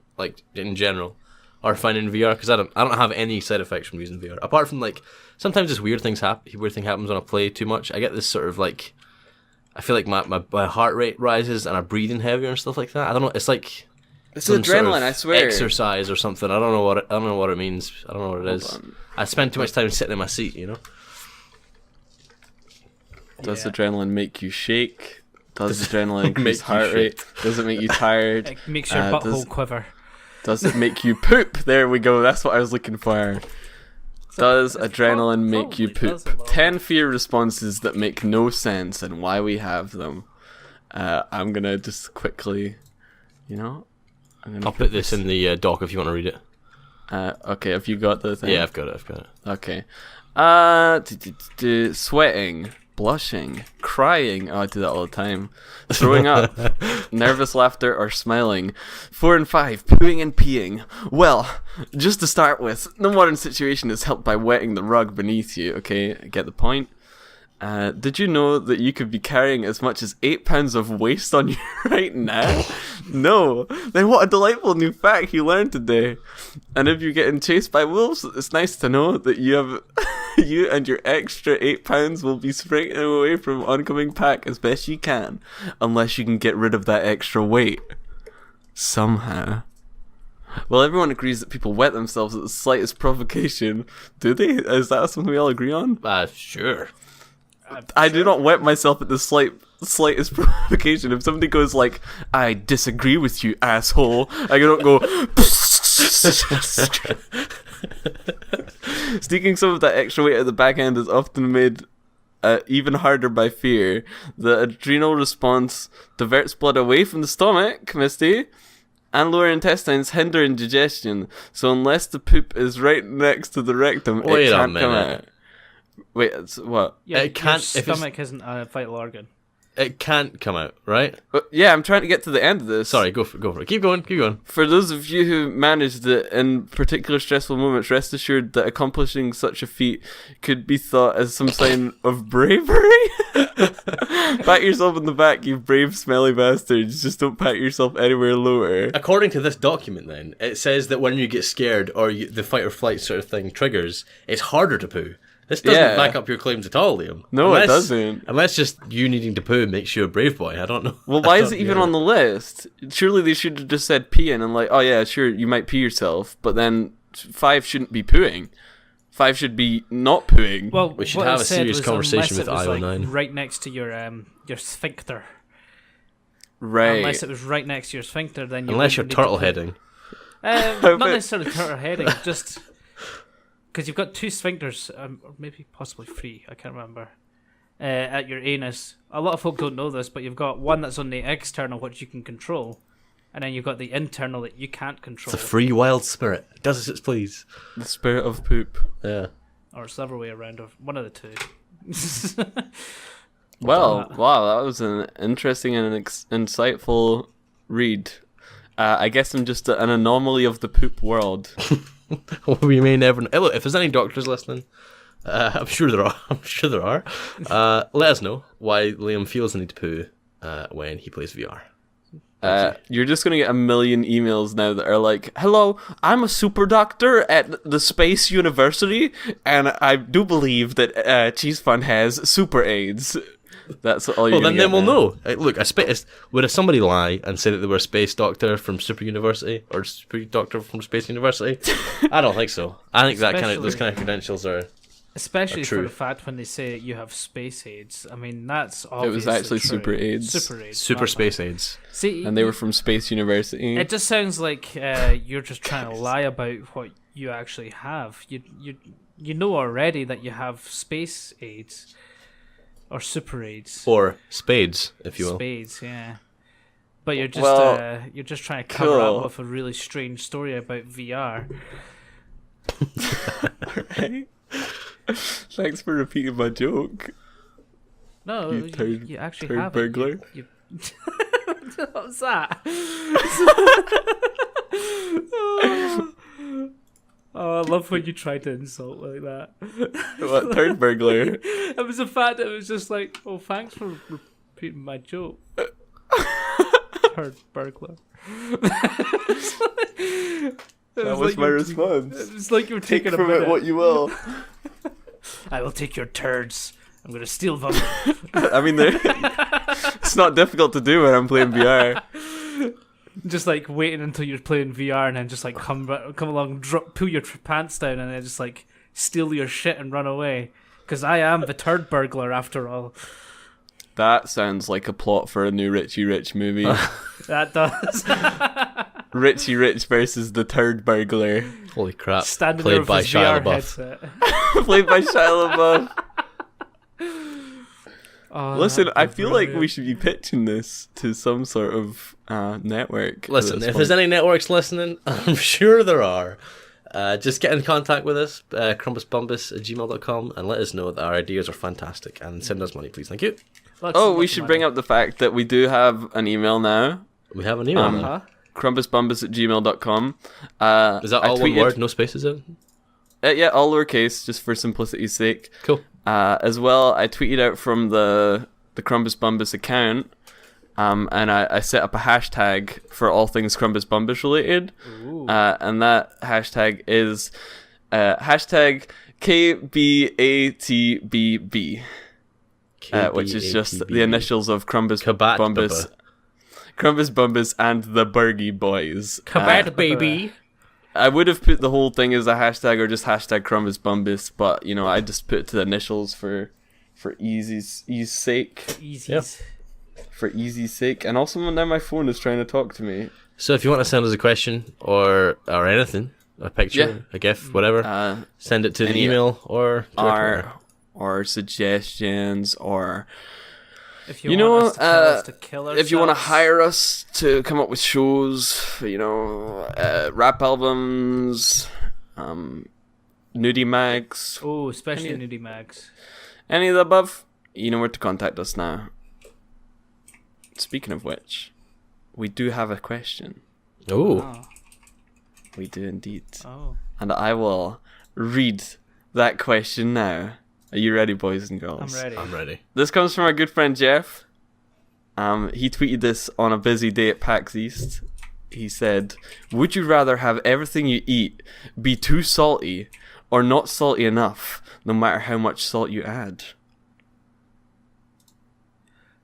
general are fine in VR because I don't have any side effects from using VR apart from like sometimes this weird thing happens when I play too much. I get this sort of like I feel like my heart rate rises and I'm breathing heavier and stuff like that. I don't know. It's like It's some sort adrenaline, of I swear. exercise or something. I don't know what it means. I don't know what it is. on. I spend too much time sitting in my seat, you know. Does Yeah. adrenaline make you shake? Does adrenaline increase make you heart rate? shake? Does it make you tired? It makes your does- butthole quiver. Does it make you poop? There we go. That's what I was looking for. Does adrenaline make you probably does poop? a little. 10 fear responses that make no sense and why we have them. I'm gonna just quickly, you know, I'll put this in the doc if you want to read it. Okay, have you got the thing? Yeah, I've got it. Okay. Sweating, blushing, crying. Oh, I do that all the time. Throwing up, nervous laughter, or smiling. 4 and 5, pooing and peeing. Well, just to start with, the modern situation is helped by wetting the rug beneath you. Okay, I get the point. Did you know that you could be carrying as much as 8 pounds of waste on you right now? No. Then what a delightful new fact you learned today. And if you're getting chased by wolves, it's nice to know that you and your extra 8 pounds will be sprinting away from oncoming pack as best you can, unless you can get rid of that extra weight. Somehow. Well, everyone agrees that people wet themselves at the slightest provocation. Do they? Is that something we all agree on? Sure. I do not wet myself at the slightest provocation. If somebody goes like, I disagree with you, asshole, I don't go... Sneaking some of that extra weight at the back end is often made even harder by fear. The adrenal response diverts blood away from the stomach, Misty, and lower intestines hinder indigestion. So unless the poop is right next to the rectum, it can't come out. Wait, it's what? Yeah, it can't. Your stomach isn't a vital organ. It can't come out, right? Yeah, I'm trying to get to the end of this. Sorry, go for it. Keep going. For those of you who managed it in particular stressful moments, rest assured that accomplishing such a feat could be thought as some sign of bravery. Pat yourself in the back, you brave, smelly bastards. Just don't pat yourself anywhere lower. According to this document, then, it says that when you get scared or the fight or flight sort of thing triggers, it's harder to poo. This doesn't back up your claims at all, Liam. No, it doesn't. Unless just you needing to poo makes you a brave boy. I don't know. Well, why is it even on the list? Surely they should have just said peeing and like, oh yeah, sure, you might pee yourself, but then 5 shouldn't be pooing. 5 should be not pooing. Well, we should have a serious conversation with IO9. Like right next to your sphincter. Right. Unless it was right next to your sphincter, then you unless you're turtle heading. Not necessarily turtle heading, just... Because you've got 2 sphincters, or maybe possibly 3, I can't remember, at your anus. A lot of folk don't know this, but you've got one that's on the external, which you can control, and then you've got the internal that you can't control. It's a free wild spirit. It does as it please. The spirit of poop. Yeah. Or it's the other way around, or one of the 2. Well, wow, that was an interesting and insightful read. I guess I'm just an anomaly of the poop world. We may never know. Hey, look, if there's any doctors listening, I'm sure there are. Let us know why Liam feels the need to poo when he plays VR. You're just going to get a million emails now that are like, hello, I'm a super doctor at the Space University, and I do believe that Cheese Fun has super AIDS. That's all you're then we'll know. Look, would somebody lie and say that they were a space doctor from Super University or super doctor from Space University? I don't think so. I think those kind of credentials are especially true. For the fact when they say you have space AIDS. I mean, that's obviously it was actually true. Super AIDS. Super space AIDS. See, and they were from Space University. It just sounds like you're just trying to lie about what you actually have. You know already that you have space AIDS. Or super AIDS. Or spades, if you will. Spades, yeah. But you're just trying to cover up with a really strange story about VR. Right? Thanks for repeating my joke. No, you actually have burglar. it. What was that? Oh, I love when you try to insult like that. What, third burglar? It was the fact that it was just like, oh, thanks for repeating my joke. Third burglar. That was my response. It was like you were Take taking from it what you will. I will take your turds. I'm going to steal them. I mean, it's not difficult to do when I'm playing VR. Just like waiting until you're playing VR and then just like come along, pull your pants down and then just like steal your shit and run away. Because I am the third burglar after all. That sounds like a plot for a new Richie Rich movie. That does. Richie Rich versus the third burglar. Holy crap. Standing Played there with by his Shia VR LaBeouf. headset. Played by Shia LaBeouf. Oh, listen, I feel like brilliant. we should be pitching this to some sort of network. Listen, if there's any networks listening, I'm sure there are. Just get in contact with us, krumbisbumbis@gmail.com, and let us know that our ideas are fantastic, and send us money, please. Thank you. We should bring up the fact that we do have an email now. We have an email now. krumbisbumbis@gmail.com. Is that all one word, no spaces in? Yeah, all lowercase, just for simplicity's sake. Cool. As well, I tweeted out from the Krumbis Bumbis account, and I set up a hashtag for all things Krumbis Bumbis related. And that hashtag is hashtag KBATBB, which is just the initials of Krumbis Bumbis. Krumbis Bumbis and the Burgie boys. Kabat baby. I would have put the whole thing as a hashtag or just hashtag Krumbis Bumbis, but I just put it to the initials for easy's sake. For easy's sake. And also now my phone is trying to talk to me. So if you want to send us a question or anything, a picture, a GIF, whatever, send it to the email or suggestions or. If you want us to kill us to kill ourselves. If you want to hire us to come up with shows, rap albums, nudie mags. Oh, especially nudie mags. Any of the above, you know where to contact us now. Speaking of which, we do have a question. Oh. We do indeed. Oh. And I will read that question now. Are you ready, boys and girls? I'm ready. This comes from our good friend Jeff. He tweeted this on a busy day at PAX East. He said, "Would you rather have everything you eat be too salty or not salty enough, no matter how much salt you add?"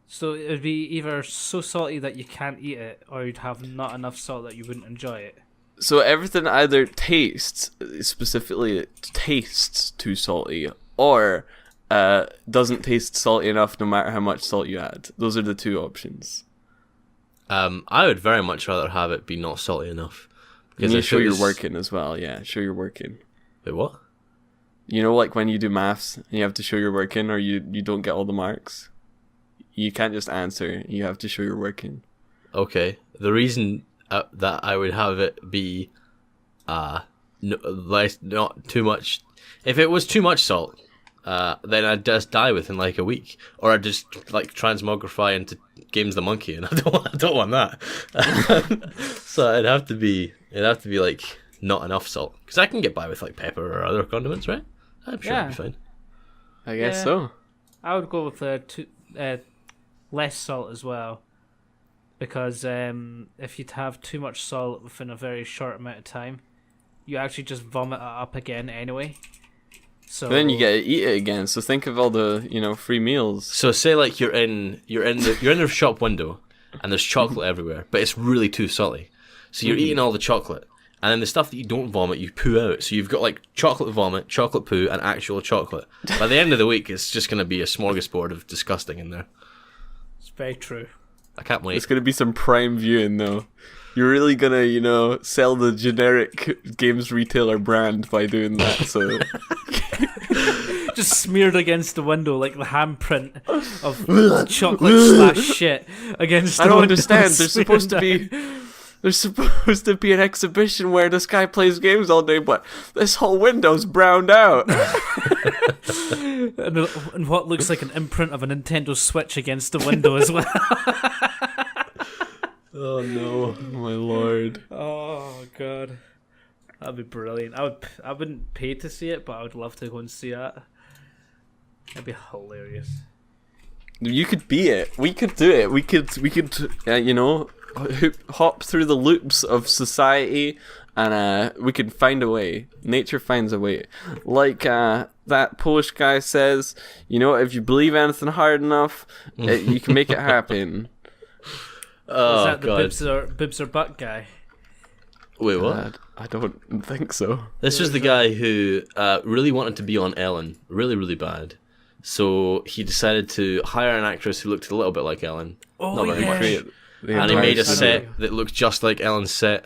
So it would be either so salty that you can't eat it, or you'd have not enough salt that you wouldn't enjoy it. So everything either tastes too salty, or doesn't taste salty enough no matter how much salt you add. Those are the two options. I would very much rather have it be not salty enough. Because you show you're working as well, yeah. Show you're working. Wait, what? Like when you do maths and you have to show you're working or you don't get all the marks. You can't just answer. You have to show you're working. Okay. The reason that I would have it be not too much. If it was too much salt, then I'd just die within like a week, or I'd just like transmogrify into Games the Monkey, and I don't want that. So it'd have to be like not enough salt, because I can get by with like pepper or other condiments, right? I'm sure it'd be fine. I guess so. I would go with less salt as well, because if you'd have too much salt within a very short amount of time, you actually just vomit it up again anyway. So then you get to eat it again. So think of all the free meals. So say like you're in the shop window and there's chocolate everywhere, but it's really too salty. So you're eating all the chocolate, and then the stuff that you don't vomit, you poo out. So you've got like chocolate vomit, chocolate poo, and actual chocolate. By the end of the week, it's just going to be a smorgasbord of disgusting in there. It's very true. I can't wait. It's going to be some prime viewing though. You're really gonna, sell the generic games retailer brand by doing that. So just smeared against the window like the handprint of chocolate / shit against. I don't understand. There's supposed to be an exhibition where this guy plays games all day, but this whole window's browned out. and what looks like an imprint of a Nintendo Switch against the window as well. Oh no, my lord! Oh god, that'd be brilliant. I wouldn't pay to see it, but I would love to go and see that. That'd be hilarious. You could be it. We could do it. We could hop through the loops of society, and we could find a way. Nature finds a way. Like that Polish guy says, if you believe anything hard enough, you can make it happen. Oh, is that the bibs or butt guy? Wait, what? I don't think so. This was the guy who really wanted to be on Ellen, really, really bad. So he decided to hire an actress who looked a little bit like Ellen. Oh, not very much. And he made a set that looked just like Ellen's set.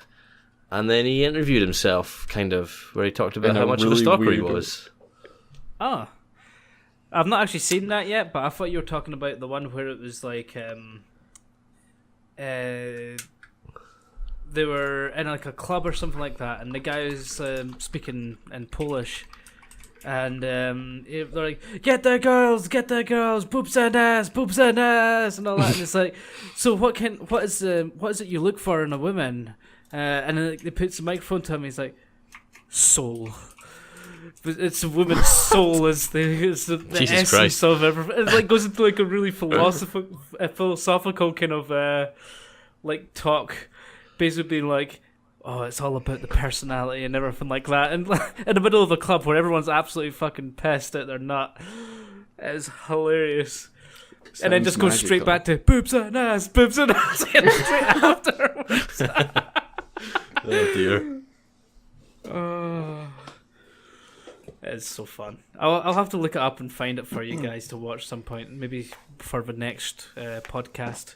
And then he interviewed himself, kind of, where he talked about how much of a stalker he was. Oh. I've not actually seen that yet, but I thought you were talking about the one where it was like... they were in like a club or something like that, and the guy was speaking in Polish, and they're like, "Get the girls, boobs and ass, and all that." And it's like, so what is it you look for in a woman? And then they put the microphone to him. He's like, soul. It's a woman's soul is the essence Christ. of everything. It like goes into like a really philosophical kind of like talk, basically being like, oh, it's all about the personality and everything like that. And in the middle of a club where everyone's absolutely fucking pissed at their nut, it's hilarious. And then just go straight back to boobs and ass, straight afterwards. Oh dear. It's so fun. I'll have to look it up and find it for you guys to watch some point, maybe for the next podcast.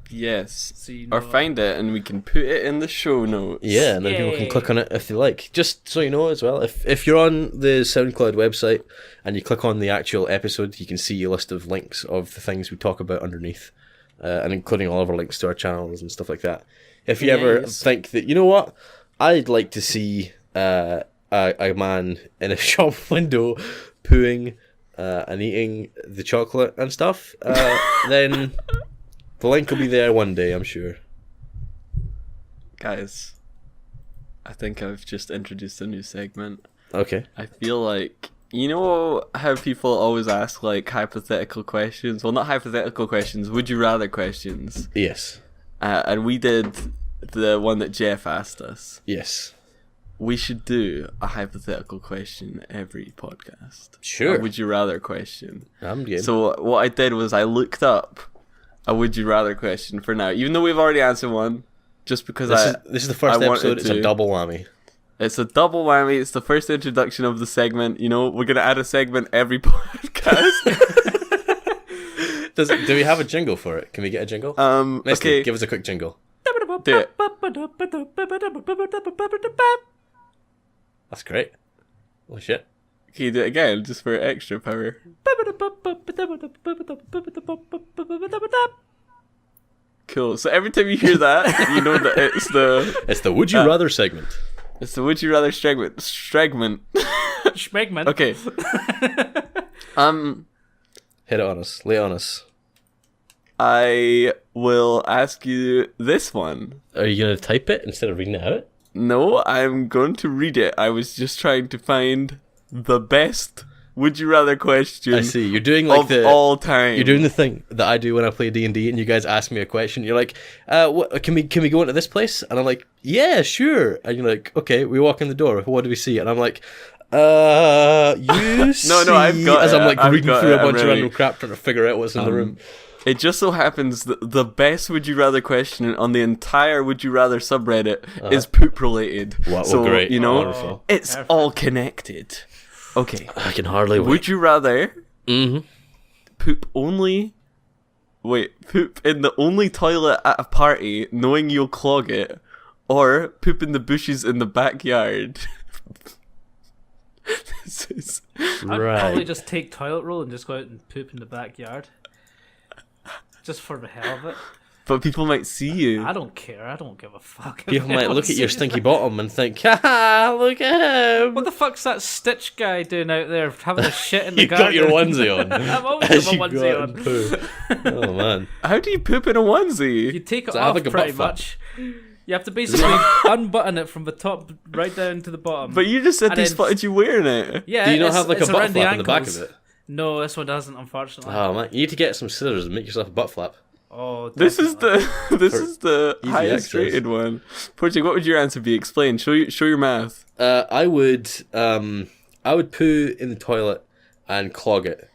Yes. So you know or find it and we can put it in the show notes. Yeah, and then people can click on it if they like. Just so you know as well, if you're on the SoundCloud website and you click on the actual episode, you can see a list of links of the things we talk about underneath, and including all of our links to our channels and stuff like that. If you ever think that, you know what, I'd like to see a man in a shop window pooing and eating the chocolate and stuff, then the link will be there one day, I'm sure. Guys, I think I've just introduced a new segment. Okay. I feel like, you know how people always ask like hypothetical questions? Well, not hypothetical questions, would you rather questions. Yes. And we did the one that Jeff asked us. Yes. We should do a hypothetical question every podcast. Sure. A would you rather question. I'm game. So what I did was I looked up a would you rather question for now, even though we've already answered one, just because this is the first episode. It's a double whammy. It's a double whammy. It's the first introduction of the segment. You know, we're gonna add a segment every podcast. Do we have a jingle for it? Can we get a jingle? Misty, Okay, give us a quick jingle. do it. That's great. Oh shit. Can you do it again, just for extra power? Cool. So every time you hear that, you know that It's the Would You Rather segment. It's the would you rather segment. Schmegman. Okay. Hit it on us. Lay it on us. I will ask you this one. Are you going to type it instead of reading it out? No, I'm going to read it. I was just trying to find the best would you rather question I see. You're doing like of all time. You're doing the thing that I do when I play D&D, and you guys ask me a question. You're like, "What can we go into this place?" And I'm like, "Yeah, sure." And you're like, "Okay." We walk in the door. What do we see? And I'm like, "You see?" No, I've got as it. I'm like I've reading got through it. a bunch I'm of ready. random crap, trying to figure out what's in the room. It just so happens that the best would you rather question on the entire would you rather subreddit is poop related. Wow, so great. you know, Wonderful. it's all connected. Okay. I can hardly wait. Would you rather Mm-hmm. poop in the only toilet at a party knowing you'll clog it, or poop in the bushes in the backyard? This is... I'd probably just take toilet roll and just go out and poop in the backyard. Just for the hell of it. But people might see you. I don't care. I don't give a fuck. People might look at your stinky bottom and think, "Ha! Look at him! What the fuck's that Stitch guy doing out there having a shit in the You garden? got your onesie on." I'm always As got you my go onesie out on. and poo. Oh man! How do you poop in a onesie? You take it So I have off like a pretty butt flap. much. You have to basically unbutton it from the top right down to the bottom. But you just said And they then- spotted you wearing it. Yeah, Do you not it's- have like a it's butt around flap in the back ankles. of it? No, this one doesn't, unfortunately. Oh man, you need to get some scissors and make yourself a butt flap. Oh, This is definitely. the easy highest access. rated one. Porty, what would your answer be? Explain. Show your math. I would poo in the toilet and clog it,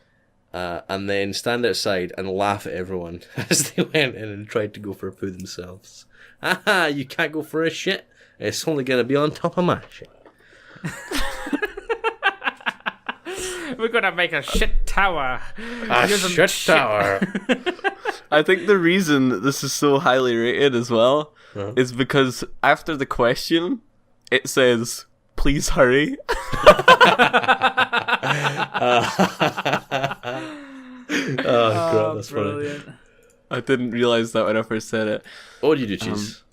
and then stand outside and laugh at everyone as they went in and tried to go for a poo themselves. Haha, you can't go for a shit. It's only gonna be on top of my shit. We're gonna make a shit tower. A Use them shit tower. I think the reason that this is so highly rated as well is because after the question, it says, "Please hurry." Oh god, that's funny. Brilliant. I didn't realize that when I first said it. What do you do, Cheese?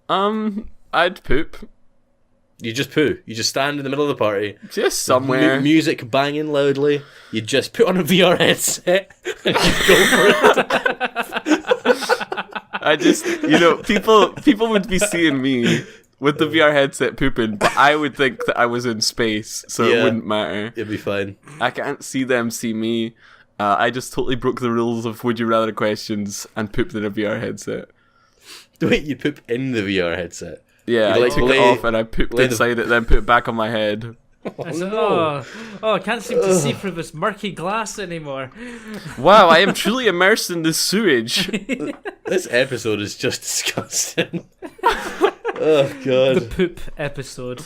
I'd poop. You just poo. You just stand in the middle of the party. Just somewhere. Music banging loudly. You just put on a VR headset and you go for it. I just, people would be seeing me with the VR headset pooping, but I would think that I was in space, so it wouldn't matter. It'd be fine. I can't see them see me. I just totally broke the rules of would you rather questions and pooped in a VR headset. Wait, you poop in the VR headset? Yeah, I took it off and I pooped inside it, then put it back on my head. I said, I can't seem to see through this murky glass anymore. Wow, I am truly immersed in this sewage. This episode is just disgusting. Oh, God. The poop episode.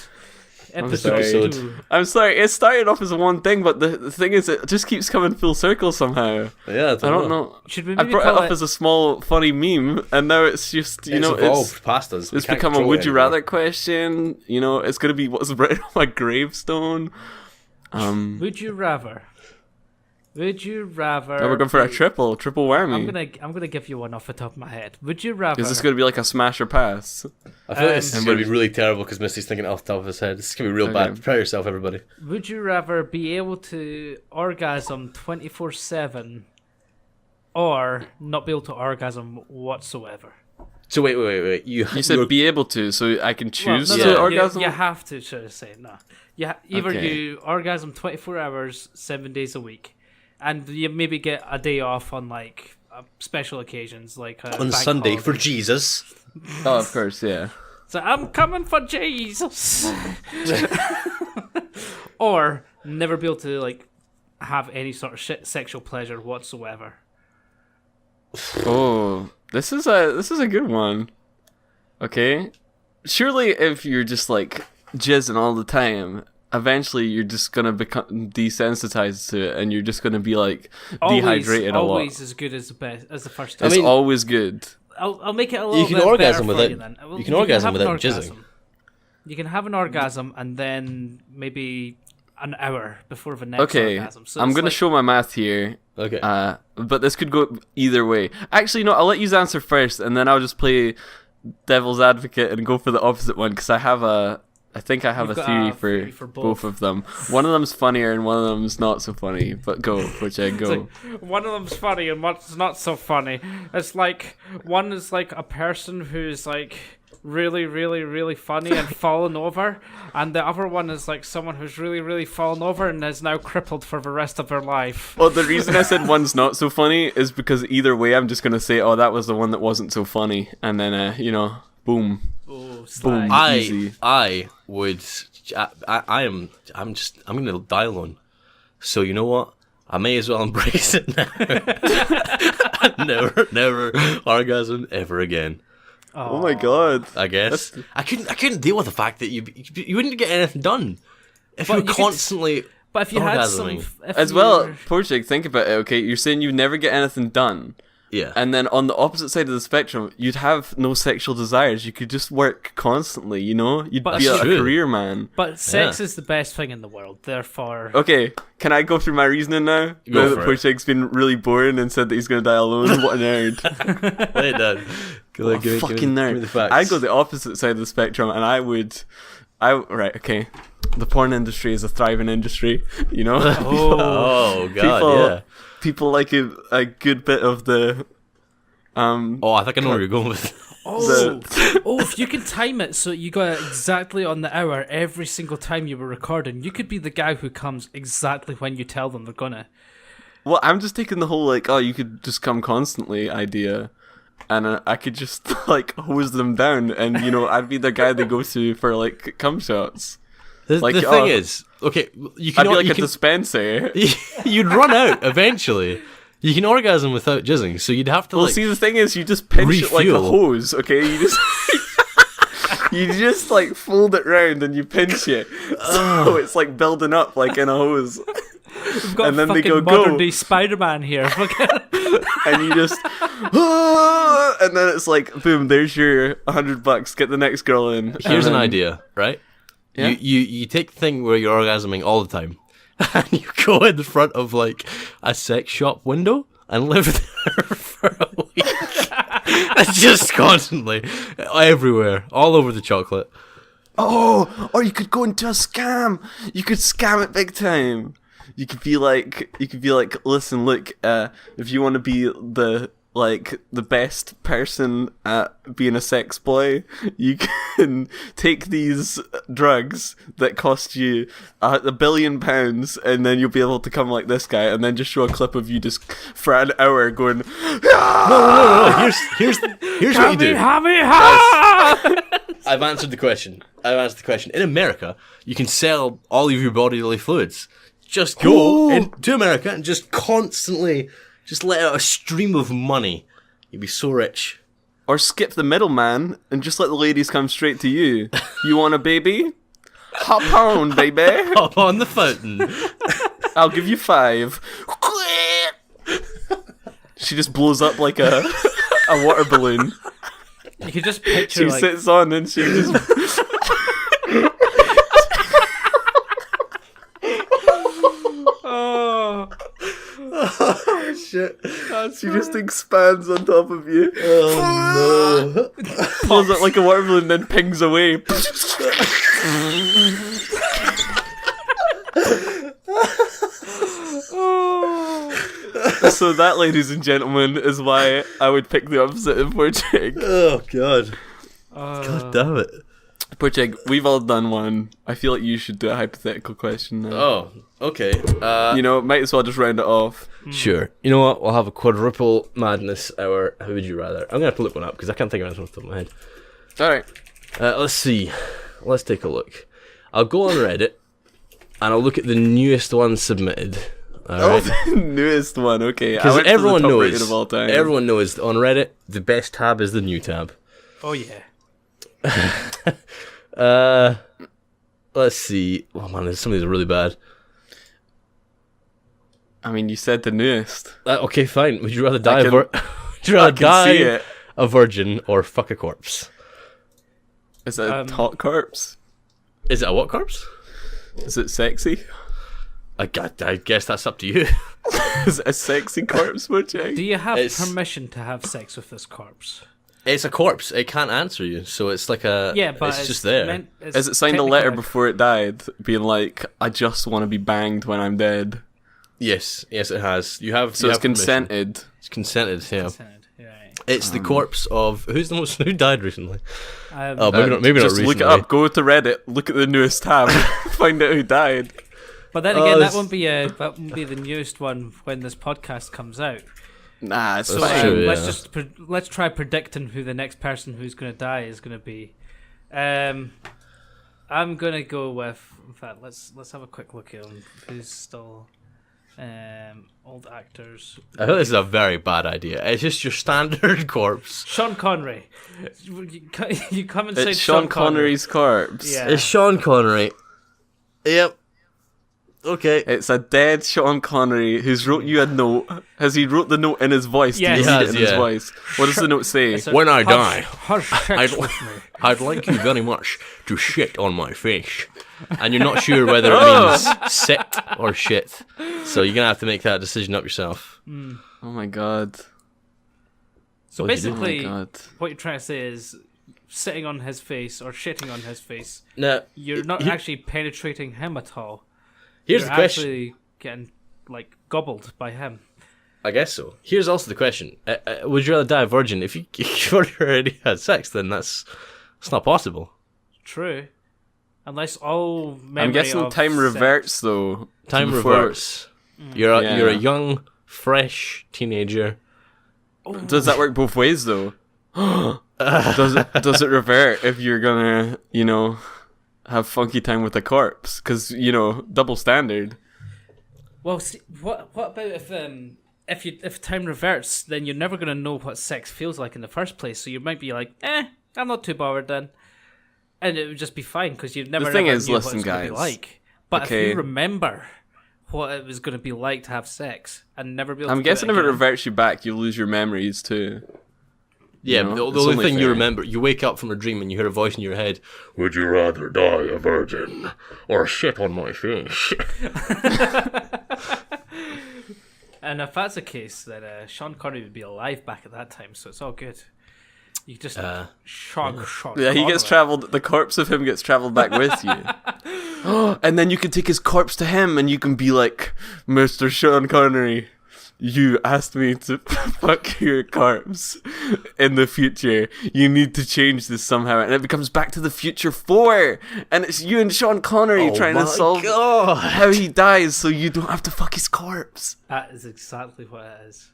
Episode 2. I'm sorry, it started off as one thing, but the thing is, it just keeps coming full circle somehow. Yeah, I don't know. Should we I maybe brought call it up as a small, funny meme, and now it's just, It's evolved past us. It's become a would you rather question. It's going to be what's written on my gravestone. Would you rather? Would you rather? Now we're going for a triple whammy. I'm gonna give you one off the top of my head. Would you rather? Is this going to be like a smash or pass? I feel like this is going to be really terrible because Misty's thinking off the top of his head. This is going to be real bad. Prepare yourself, everybody. Would you rather be able to orgasm 24/7 or not be able to orgasm whatsoever? So wait. You said be able to, so I can choose no, to orgasm? You have to, should I say. No. Either you orgasm 24 hours, 7 days a week, and you maybe get a day off on like special occasions, like on Sunday holiday. For Jesus. Oh, of course, yeah. So I'm coming for Jesus. Or never be able to like have any sort of sexual pleasure whatsoever. Oh, this is a good one. Okay, surely if you're just like jizzing all the time, eventually you're just gonna become desensitized to it, and you're just gonna be like dehydrated a lot. Always as good as the first time. It's always good. I'll make it a little you can bit orgasm better without, for you then. You can orgasm without jizzing. You can have an orgasm and then maybe an hour before the next orgasm. So I'm going to show my math here. Okay. But this could go either way. Actually, no, I'll let you answer first, and then I'll just play devil's advocate and go for the opposite one, because I think I have a theory for both of them. One of them's funnier and one of them's not so funny. But go, Porcheg, go. Like, one of them's funny and one's not so funny. It's like one is like a person who's like really, really, really funny and fallen over, and the other one is like someone who's really, really fallen over and is now crippled for the rest of their life. Well, the reason I said one's not so funny is because either way, I'm just gonna say, oh, that was the one that wasn't so funny, and then boom. Oh, boom. Easy. I'm gonna die alone. So you know what? I may as well embrace it now. never orgasm ever again. Oh my god! I guess I couldn't deal with the fact that you wouldn't get anything done if you were constantly. But if you orgasming. had some, as well, Porcheg, think about it. Okay, you're saying you never get anything done. Yeah. And then on the opposite side of the spectrum, you'd have no sexual desires. You could just work constantly, You'd be a career man. But sex is the best thing in the world, therefore... Okay, can I go through my reasoning now? Go now that Porcheg's been really boring and said that he's going to die alone. What a nerd. Lay it down. Fucking nerd. I'd go the opposite side of the spectrum, and right, okay. The porn industry is a thriving industry, Oh, God, People like a good bit of the... I think I know where you're going with. If you can time it so you got it exactly on the hour every single time you were recording, you could be the guy who comes exactly when you tell them they're gonna. Well, I'm just taking the whole, you could just come constantly idea, and I could just, hose them down, and, I'd be the guy they go to for, cum shots. The thing is, okay, I'd be a dispenser. You'd run out eventually. You can orgasm without jizzing, so you'd have to. Well, see, the thing is, you just pinch refuel. it like a hose. Okay, you just fold it round and you pinch it, so it's building up in a hose. We've got and then they go modern day Spider-Man here, and you just, and then it's boom, there's your $100. Get the next girl in. Here's an idea, right? Yeah? You take the thing where you're orgasming all the time, and you go in the front of a sex shop window and live there for a week. Just constantly, everywhere, all over the chocolate. Oh, or you could go into a scam. You could scam it big time. You could be like, listen, look, if you want to be the best person at being a sex boy, you can take these drugs that cost you £1 billion, and then you'll be able to come like this guy, and then just show a clip of you just for an hour going, No. Here's what you do. I've answered the question. In America, you can sell all of your bodily fluids. Just go into America and just constantly just let out a stream of money. You'd be so rich. Or skip the middleman and just let the ladies come straight to you. You want a baby? Hop on, baby. Hop on the fountain. I'll give you 5. She just blows up like a water balloon. You could just picture She sits on and she just... Oh shit! She just expands on top of you. Oh no! Pulls up like a water balloon, then pings away. So that, ladies and gentlemen, is why I would pick the opposite of Porcheg. Oh god! God damn it! Porcheg, we've all done one. I feel like you should do a hypothetical question now. Oh, okay. Might as well just round it off. Sure. You know what? We'll have a quadruple madness hour. How would you rather? I'm gonna have to look one up because I can't think of anything off the top of my head. Alright. Let's see. Let's take a look. I'll go on Reddit and I'll look at the newest one submitted. Alright. The newest one, okay. Because everyone knows. Of all time. Everyone knows on Reddit the best tab is the new tab. Oh yeah. Let's see. Oh man, some of these are really bad. I mean, you said the newest. Okay, fine. Would you rather die a virgin or fuck a corpse? Is it a hot corpse? Is it a what corpse? Is it sexy? I guess that's up to you. Is it a sexy corpse, Porcheg? Do you have permission to have sex with this corpse? It's a corpse. It can't answer you, so it's like a... Yeah, but it's just there. Is it signed a letter before it died, being like, I just want to be banged when I'm dead? Yes, it has. You have. So it's consented. Permission. It's consented. Yeah. Right. It's the corpse of who died recently. Maybe not recently. Look it up. Go to Reddit. Look at the newest tab. Find out who died. But then again, that won't be the newest one when this podcast comes out. Nah, it's fine. True, let's try predicting who the next person who's going to die is going to be. I'm gonna go with. In fact, let's have a quick look at who's still. Old actors. I think this is a very bad idea. It's just your standard corpse. Sean Connery. You come and say it's Sean Connery's corpse. Yeah. It's Sean Connery. Yep. Okay. It's a dead Sean Connery who's wrote you a note. Has he wrote the note in his voice? Yes. Do you read it in his voice? What does the note say? When I die, I'd like you very much to shit on my face. And you're not sure whether it means sit or shit. So you're going to have to make that decision up yourself. Oh my god. So basically, what you're trying to say is sitting on his face or shitting on his face. No, you're not actually penetrating him at all. Here's the question. You're actually getting gobbled by him. I guess so. Here's also the question. Would you rather die a virgin? If you already had sex, then that's not possible. True. Unless all memory I'm guessing of time sex. reverts though. Time reverts. You're a young, fresh teenager. Does that work both ways though? Does it revert if you're gonna have funky time with a corpse? Because double standard. Well, see, what about if time reverts, then you're never gonna know what sex feels like in the first place. So you might be like, I'm not too bothered then. And it would just be fine because you've never. The thing is, knew listen, what it's guys. Be like. But okay. if you remember what it was going to be like to have sex and never be able to I'm guessing if it it reverts you back, you lose your memories too. Yeah, the only thing you remember, you wake up from a dream and you hear a voice in your head. Would you rather die a virgin or shit on my face? And if that's the case, then Sean Connery would be alive back at that time, so it's all good. You just Sean Yeah, he gets travelled. The corpse of him gets travelled back with you. And then you can take his corpse to him, and you can be like, Mr. Sean Connery, you asked me to fuck your corpse in the future. You need to change this somehow. And it becomes Back to the Future 4. And it's you and Sean Connery trying to solve how he dies so you don't have to fuck his corpse. That is exactly what it is.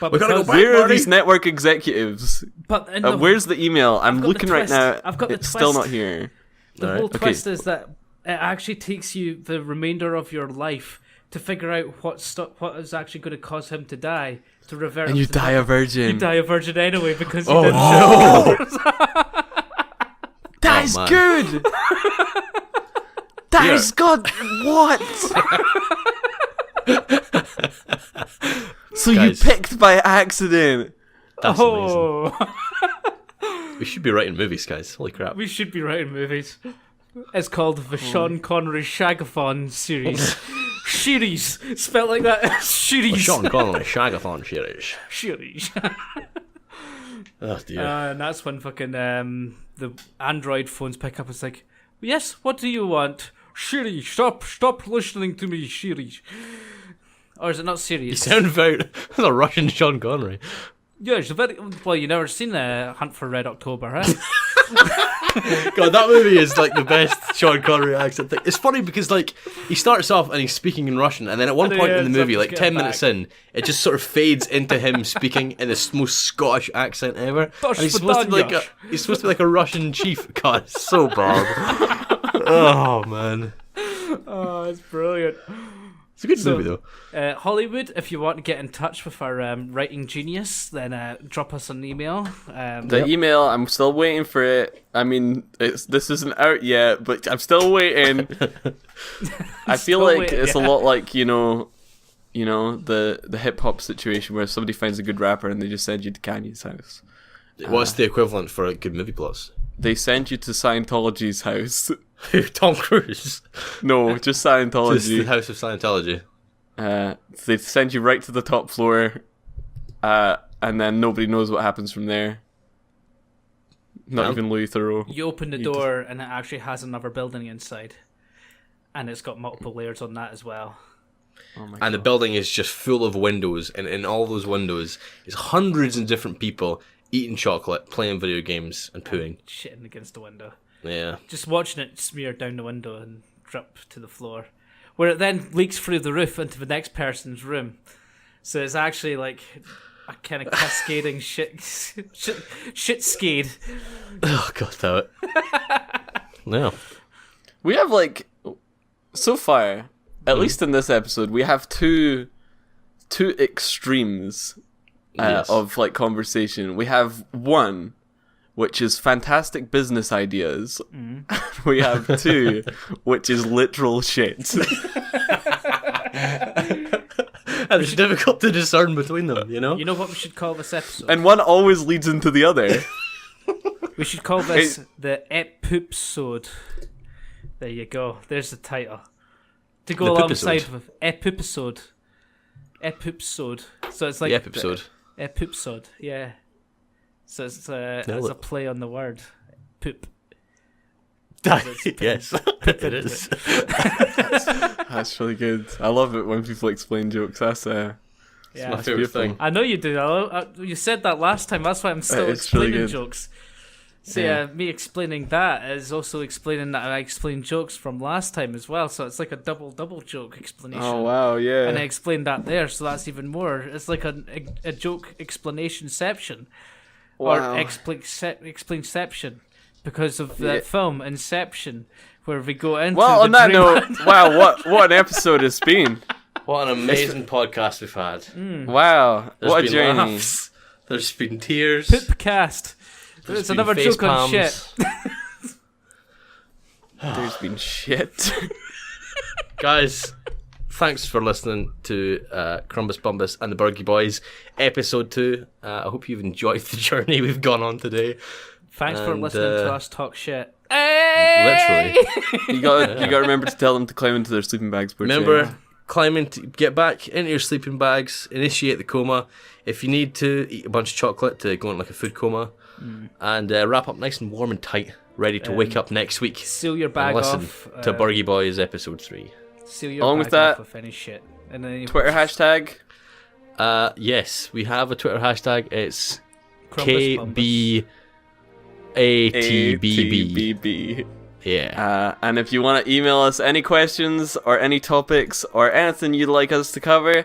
But We gotta go back, Where are Marty. these network executives? But Where's the email? I'm got the looking right twist. now. I've got the It's still twist. not here. The Alright. whole Okay. twist is that it actually takes you the remainder of your life to figure out what is actually going to cause him to die, to revert And him you to die a virgin. You die a virgin anyway because you Oh, didn't no. That Oh, is man. good. That is good. What? So Guys. you picked by accident. That's amazing. Oh, We should be writing movies, guys. Holy crap. we should be writing movies. It's called the Sean Connery Shagathon series. Series, spelled like that. Series. Sean Connery, Shagathon series. Series. Oh, dear. And that's when fucking the Android phones pick up. It's like, yes, what do you want? Siri, stop listening to me, Siri. Or is it not Siri? You sound very... That's a Russian Sean Connery. Yeah, it's a very... Well, you never seen Hunt for Red October, huh? God, that movie is like the best Sean Connery accent thing. It's funny because like he starts off and he's speaking in Russian, and then at one And point he in the ends up movie, like getting 10 minutes back. in, it just sort of fades into him speaking in the most Scottish accent ever. And he's supposed to be like a Russian chief. God, it's so bad. Oh man, Oh, it's brilliant. it's a good movie though. Hollywood, if you want to get in touch with our writing genius, then drop us an email. The email, I'm still waiting for it. I mean, this isn't out yet, but I'm still waiting. I feel Still like waiting, it's a yeah. lot like the hip hop situation where somebody finds a good rapper and they just send you to Kanye's house. What's the equivalent for a good movie plots? They send you to Scientology's house. Tom Cruise. No, just Just the Scientology. House of Scientology. They send you right to the top floor, and then nobody knows what happens from there. Not Yeah. even Louis Theroux. You open the door and it actually has another building inside. And it's got multiple layers on that as well. Oh my And the building is just full of windows, and in all those windows is hundreds of different people eating chocolate, playing video games, and pooing. Shitting against the window. Yeah. Just watching it smear down the window and drip to the floor. Where it then leaks through the roof into the next person's room. So it's actually like a kind of cascading shit skade. Oh god, damn it. No. We have like, so far, at least in this episode, we have two extremes Yes. of like conversation. We have one, which is fantastic business ideas. We have two, which is literal shit. And it's difficult to discern between them, you know? You know what we should call this episode? And one always leads into the other. We should call this the Epoopsode. There you go. There's the title. To go The alongside Poopisode. with Epoopsode. Epoopsode. So it's like The episode. Epoopsode, yeah. So it's Nailed a it. play on the word. Poop. Yes, it is. That's really good. I love it when people explain jokes. That's Yeah. My favourite beautiful. thing. I know you do. You said that last time. That's why I'm still It's really explaining good. jokes. So Yeah. me explaining that is also explaining that I explained jokes from last time as well. So it's like a double joke explanation. Oh wow, yeah. And I explained that there, so that's even more. It's like a joke explanation-ception. Wow. Or explainception. Because of the Yeah. film Inception, where we go into Well, the on that dreamland. note, wow, what an episode it's been. What an amazing podcast we've had. Wow, There's what a been journey. laughs. There's been tears. Poopcast. There's It's been another face joke on palms. shit. There's been shit. Guys, thanks for listening to Krumbis Bumbis and the Burgie Boys, episode 2. I hope you've enjoyed the journey we've gone on today. Thanks for And, listening to us talk shit. Literally. You gotta remember to tell them to climb into their sleeping bags. Butcher. Remember, get back into your sleeping bags, initiate the coma. If you need to, eat a bunch of chocolate to go into like a food coma, and wrap up nice and warm and tight, ready to wake up next week. Seal your bag and listen off. to Burgie Boys episode 3. Seal your Along bag with that, off with any shit. And then Twitter hashtag. Yes, we have a Twitter hashtag. It's Krumbis Bumbis. KBATBB. Yeah. And if you want to email us any questions or any topics or anything you'd like us to cover,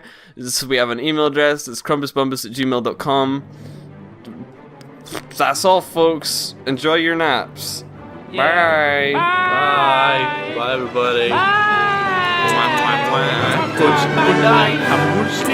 we have an email address. It's krumbisbumbis@gmail.com. That's all, folks. Enjoy your naps. Yeah. Bye. Bye. Bye, everybody. Bye. Good night. Have a good sleep.